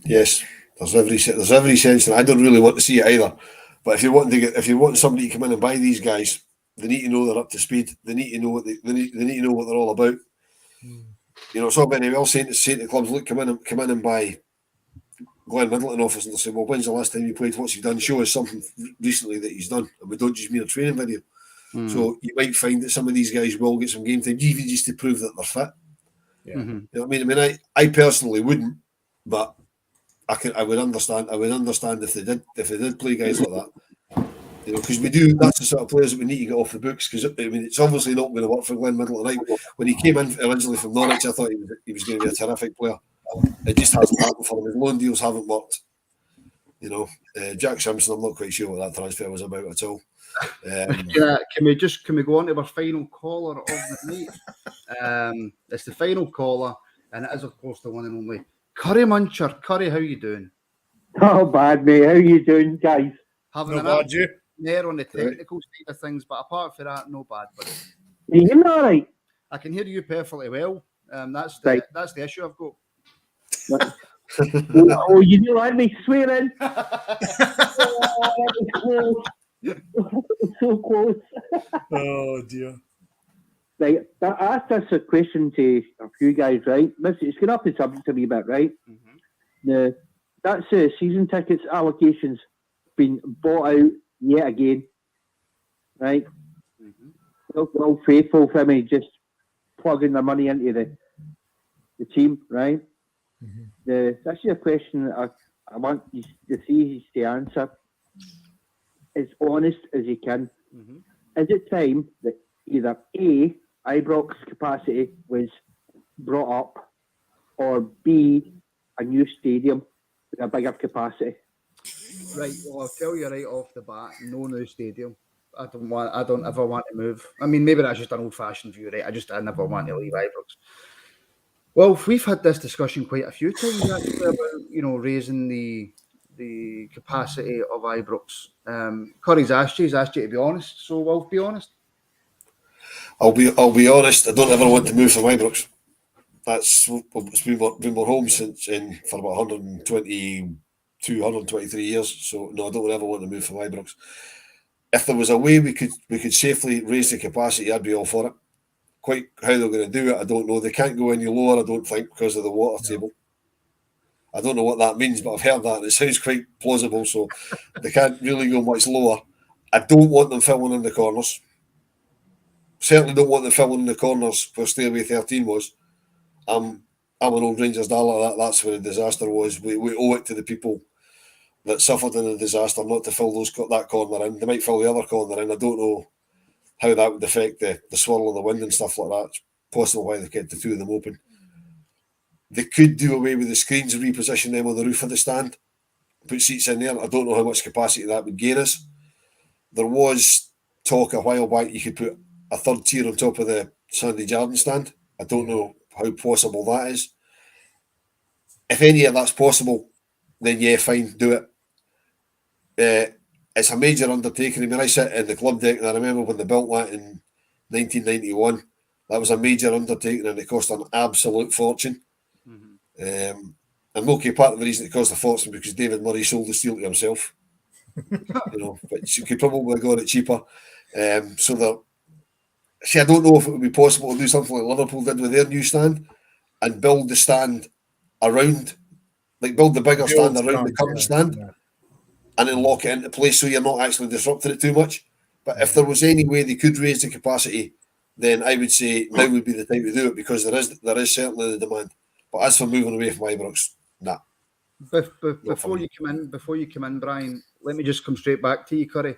Yes, there's every sense, and I don't really want to see it either. But if you want somebody to come in and buy these guys, they need to know they're up to speed. They need to know what they need to know what they're all about. It's all very well saying to clubs, look, come in and buy Glenn Middleton off us, and they'll say, well, when's the last time you played? What's he done? Show us something recently that he's done, and we don't just mean a training video. So you might find that some of these guys will get some game time, even just to prove that they're fit. yeah. You know what I mean? I personally wouldn't, but I would understand if they did play guys like that. Because that's the sort of players that we need to get off the books. Because it's obviously not going to work for Glenn Middleton. When he came in originally from Norwich, I thought he was going to be a terrific player. It just hasn't happened for him. His loan deals haven't worked. Jack Simpson, I'm not quite sure what that transfer was about at all. Can we go on to our final caller of the night? It's the final caller, and it is of course the one and only Curry Muncher. Curry, how you doing? Oh, bad, mate. How you doing, guys? Having No bad, you. there on the technical side of things, but apart from that, no bad. But Can you hear me all right? I can hear you perfectly well. That's Right. the issue I've got. Oh, you don't like me swearing? So close. Oh dear. Right, I asked this a question to a few guys, right? It's going up the subject a wee bit, right? That's season tickets allocations been bought out yet again, right? They're all faithful for me, just plugging their money into the team, right? That's a question that I want you to see to answer as honest as you can. Is it time that either A, Ibrox capacity was brought up, or B, a new stadium with a bigger capacity? Right. Well, I'll tell you right off the bat, no new stadium. I don't ever want to move. I mean, maybe that's just an old-fashioned view, right? I never want to leave Ibrox. Well, we've had this discussion quite a few times actually about raising the capacity of Ibrox. Curry's asked you to be honest, so I'll be honest. I'll be honest. I don't ever want to move from Ibrox. It's been my home since for about 122, 123 years. So no, I don't ever want to move from Ibrox. If there was a way we could safely raise the capacity, I'd be all for it. Quite how they're going to do it, I don't know. They can't go any lower, I don't think, because of the water table. I don't know what that means, but I've heard that and it sounds quite plausible. So they can't really go much lower. I don't want them filling in the corners. Certainly don't want them filling in the corners where Stairway 13 was. I'm an old Rangers dollar. That's where the disaster was. We owe it to the people that suffered in the disaster not to fill that corner in. They might fill the other corner in. I don't know how that would affect the swirl of the wind and stuff like that. It's possible why they kept the two of them open. They could do away with the screens and reposition them on the roof of the stand, put seats in there. I don't know how much capacity that would gain us. There was talk a while back you could put a third tier on top of the Sandy Jardine stand. I don't know how possible that is. If any of that's possible, then yeah, fine, do it. it's a major undertaking. I mean, I sit in the club deck and I remember when they built that in 1991, that was a major undertaking and it cost an absolute fortune. And okay, part of the reason it cost a fortune because David Murray sold the steel to himself. But you could probably got it cheaper. I don't know if it would be possible to do something like Liverpool did with their new stand and build the stand around, like build the bigger stand around the current stand and then lock it into place so you're not actually disrupting it too much. But if there was any way they could raise the capacity, then I would say now would be the time to do it because there is certainly the demand. But as for moving away from Ibrox, nah. Before you come in, Brian, let me just come straight back to you, Curry.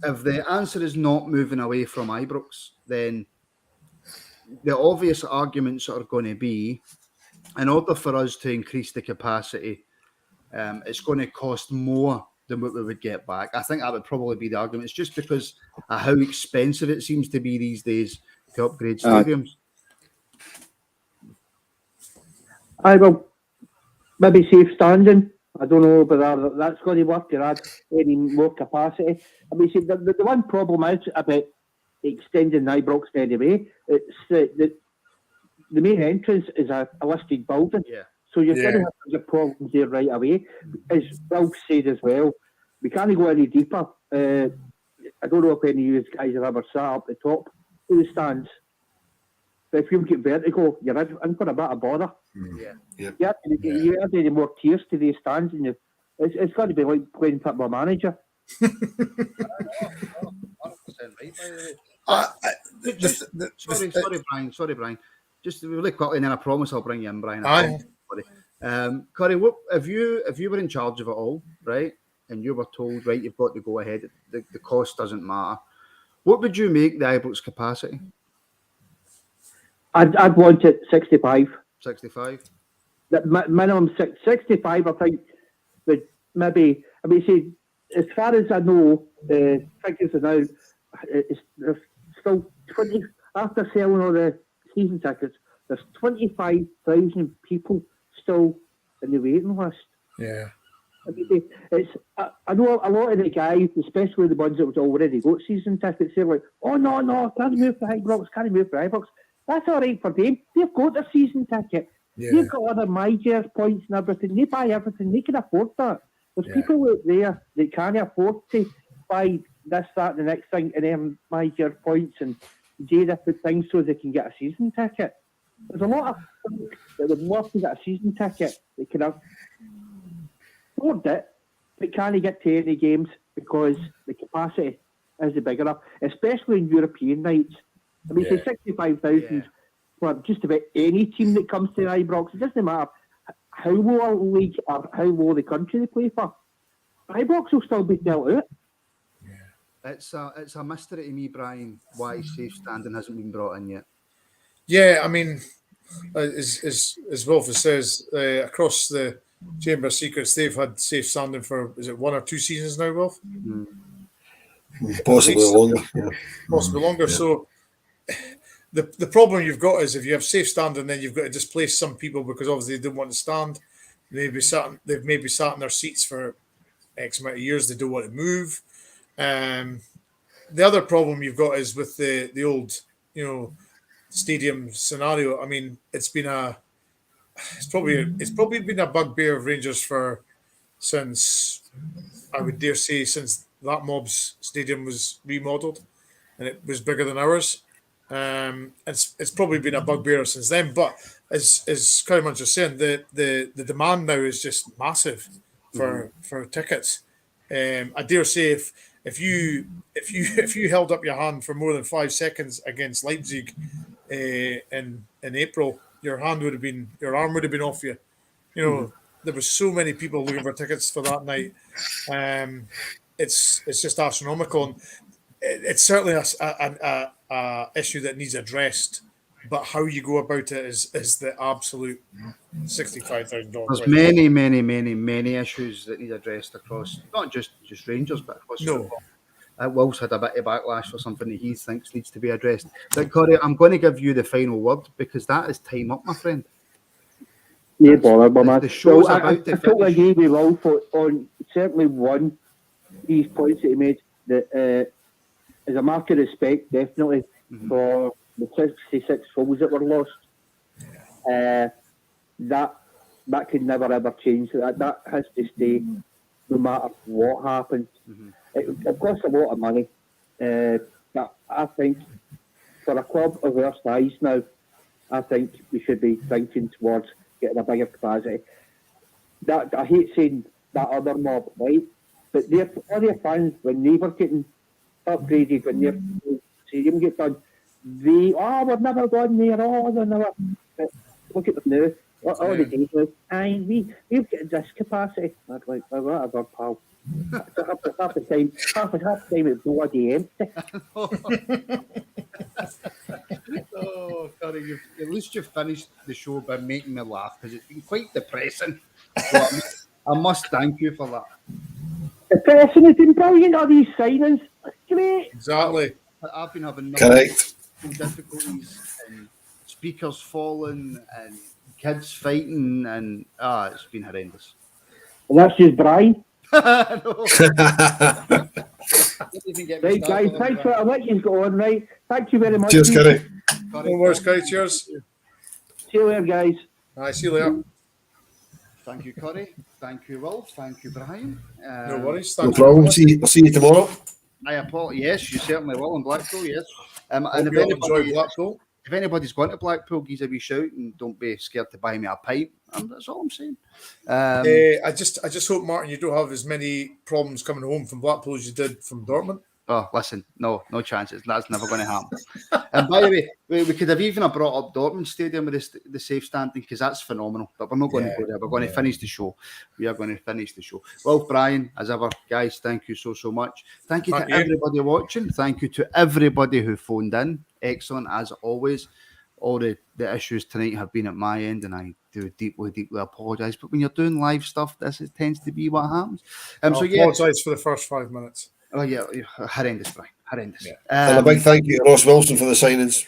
If the answer is not moving away from Ibrox, then the obvious arguments are going to be, in order for us to increase the capacity, it's going to cost more than what we would get back. I think that would probably be the argument. It's just because of how expensive it seems to be these days to upgrade stadiums. I will maybe safe standing. I don't know whether that's going to work to add any more capacity. I mean, see, the one problem is about extending Ibrox anyway. It's the main entrance is a listed building. Yeah. So you're going to have the problems there right away. As Will said as well, we can't go any deeper. I don't know if any of you guys have ever sat up the top of the stands. But if you get vertigo, you're in for a bit of bother. You add any more tiers to these stands, and it's got to be like playing Football Manager. 100% right, by the way. Sorry, Brian. Just really quickly, and then I promise I'll bring you in, Brian. Curry, what if you were in charge of it all, right? And you were told, right, you've got to go ahead. The cost doesn't matter. What would you make the Ibrox capacity? I'd want it 65. 65? Minimum 65, I think. But maybe, I mean, see, as far as I know, the figures are now, there's still 20, after selling all the season tickets, there's 25,000 people still in the waiting list. Yeah. I mean, I know a lot of the guys, especially the ones that was already got season tickets, they're like, oh, no, can't move for Ibrox. That's all right for them. They've got their season ticket. Yeah. They've got other majors, points and everything. They buy everything. They can afford that. There's people out there that can't afford to buy this, that, and the next thing, and then major points and do different things so they can get a season ticket. There's a lot of people that would love to get a season ticket. They can afford it, but can't get to any games because the capacity is big enough, especially in European nights. I mean, say 65,000 for just about any team that comes to Ibrox. It doesn't matter how low a league or how low the country they play for. Ibrox will still be dealt out. It's a mystery to me, Brian, why safe standing hasn't been brought in yet. Yeah, I mean, as Wolf says, across the Chamber of Secrets, they've had safe standing for, is it 1 or 2 seasons now, Wolf? Possibly longer. Possibly longer. Yeah. So the problem you've got is if you have safe standing, then you've got to displace some people because obviously they don't want to stand. They've maybe sat in their seats for X amount of years. They don't want to move. The other problem you've got is with the old, stadium scenario. I mean, it's probably been a bugbear of Rangers since I would dare say since that mob's stadium was remodelled and it was bigger than ours. It's probably been a bugbear since then. But as Curry was saying, the demand now is just massive for tickets. I dare say if you held up your hand for more than 5 seconds against Leipzig in April, your arm would have been off you. There were so many people looking for tickets for that night. It's just astronomical. And it's certainly a issue that needs addressed. But how you go about it is the absolute $65,000. There's many issues that need addressed across not just Rangers, but across football. Will's had a bit of backlash for something that he thinks needs to be addressed. But Corey, I'm going to give you the final word because that is time up, my friend. Yeah, bother, man. The show's I about to totally finish. agree with Will on certainly one. these points that he made, that is a mark of respect, definitely, for the 66 goals that were lost. That could never ever change. That has to stay, no matter what happens. It costs a lot of money, but I think for a club of our size now, I think we should be thinking towards getting a bigger capacity. That I hate saying that other mob, right? But all their fans, when they were getting upgraded, when their stadium get done, we're never going there. They're never. But look at them now. All the days now. We've got this capacity. I'm like, well, whatever, pal. half the time it's bloody empty. Oh, Curry, at least you've finished the show by making me laugh, because it's been quite depressing. So I must thank you for that. Depressing has been brilliant, all these signings. Great. Exactly. I've been having Correct. difficulties, and speakers falling, and kids fighting, and it's been horrendous. And that's just Brian. Right, Right, guys, thanks for I'll let you go on, right? Thank you very much. Cheers, Kerry. No worries, Curry. Cheers. See you later, guys. See you later. Thank you, Curry. Thank you, Will. Thank you, Brian. No worries. No Thank problem. you. I'll see you tomorrow. I apologize. Yes, you certainly will in Blackpool. Yes. And Hope if you all enjoy Blackpool. if anybody's gone to Blackpool, give us a wee shout, and don't be scared to buy me a pipe. That's all I'm saying. I just hope, Martin, you don't have as many problems coming home from Blackpool as you did from Dortmund. Oh, listen, no chances. That's never going to happen. And by the way, we could have even brought up Dortmund Stadium with the safe standing, because that's phenomenal. But we're not going to go there. We're going to finish the show. We are going to finish the show. Well, Brian, as ever, guys, thank you so much. Thank you to everybody watching. Thank you to everybody who phoned in. Excellent, as always. All the issues tonight have been at my end, and I do deeply apologise. But when you're doing live stuff, this tends to be what happens. I apologise for the first 5 minutes. Oh, yeah, horrendous, Brian. Horrendous. Yeah. And a big thank you to Ross Wilson for the signings.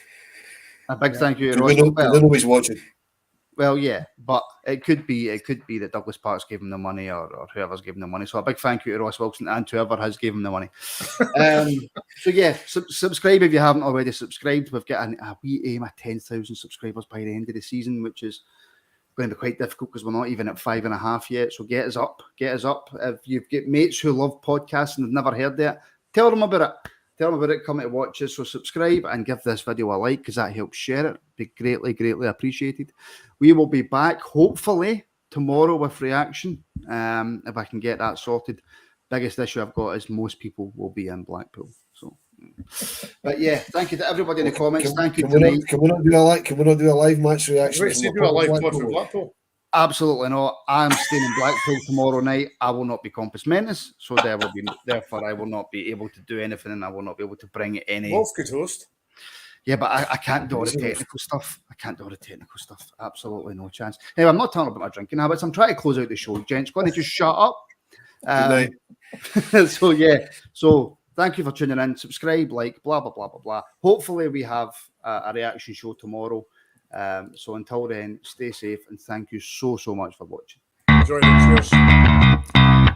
A big thank you to Ross. We don't know he's watching. Well, yeah, but it could be that Douglas Park's gave him the money, or whoever's giving the money. So a big thank you to Ross Wilson and to whoever has given him the money. So yeah, subscribe if you haven't already subscribed. We've got a wee aim at 10,000 subscribers by the end of the season, which is going to be quite difficult because we're not even at 5.5 yet. So get us up. If you've got mates who love podcasts and have never heard it, tell them about it. Come to watch us. So subscribe and give this video a like, because that helps share it. Be greatly appreciated. We will be back hopefully tomorrow with reaction, if I can get that sorted. Biggest issue I've got is most people will be in Blackpool. So, but yeah, thank you to everybody in the comments. Thank you. Can we not do a live match reaction? Do a live pod from Blackpool. Absolutely not. I'm staying in Blackpool tomorrow night. I will not be Compass Menace, so therefore I will not be able to do anything, and I will not be able to bring any. Wolf could host. Yeah, but I can't do all the technical stuff. Absolutely no chance. Anyway, I'm not talking about my drinking habits. I'm trying to close out the show, gents. Going to just shut up. Good night. So yeah. So thank you for tuning in. Subscribe, like, blah blah blah blah blah. Hopefully we have a reaction show tomorrow. So until then, stay safe, and thank you so much for watching. Enjoy it. Cheers.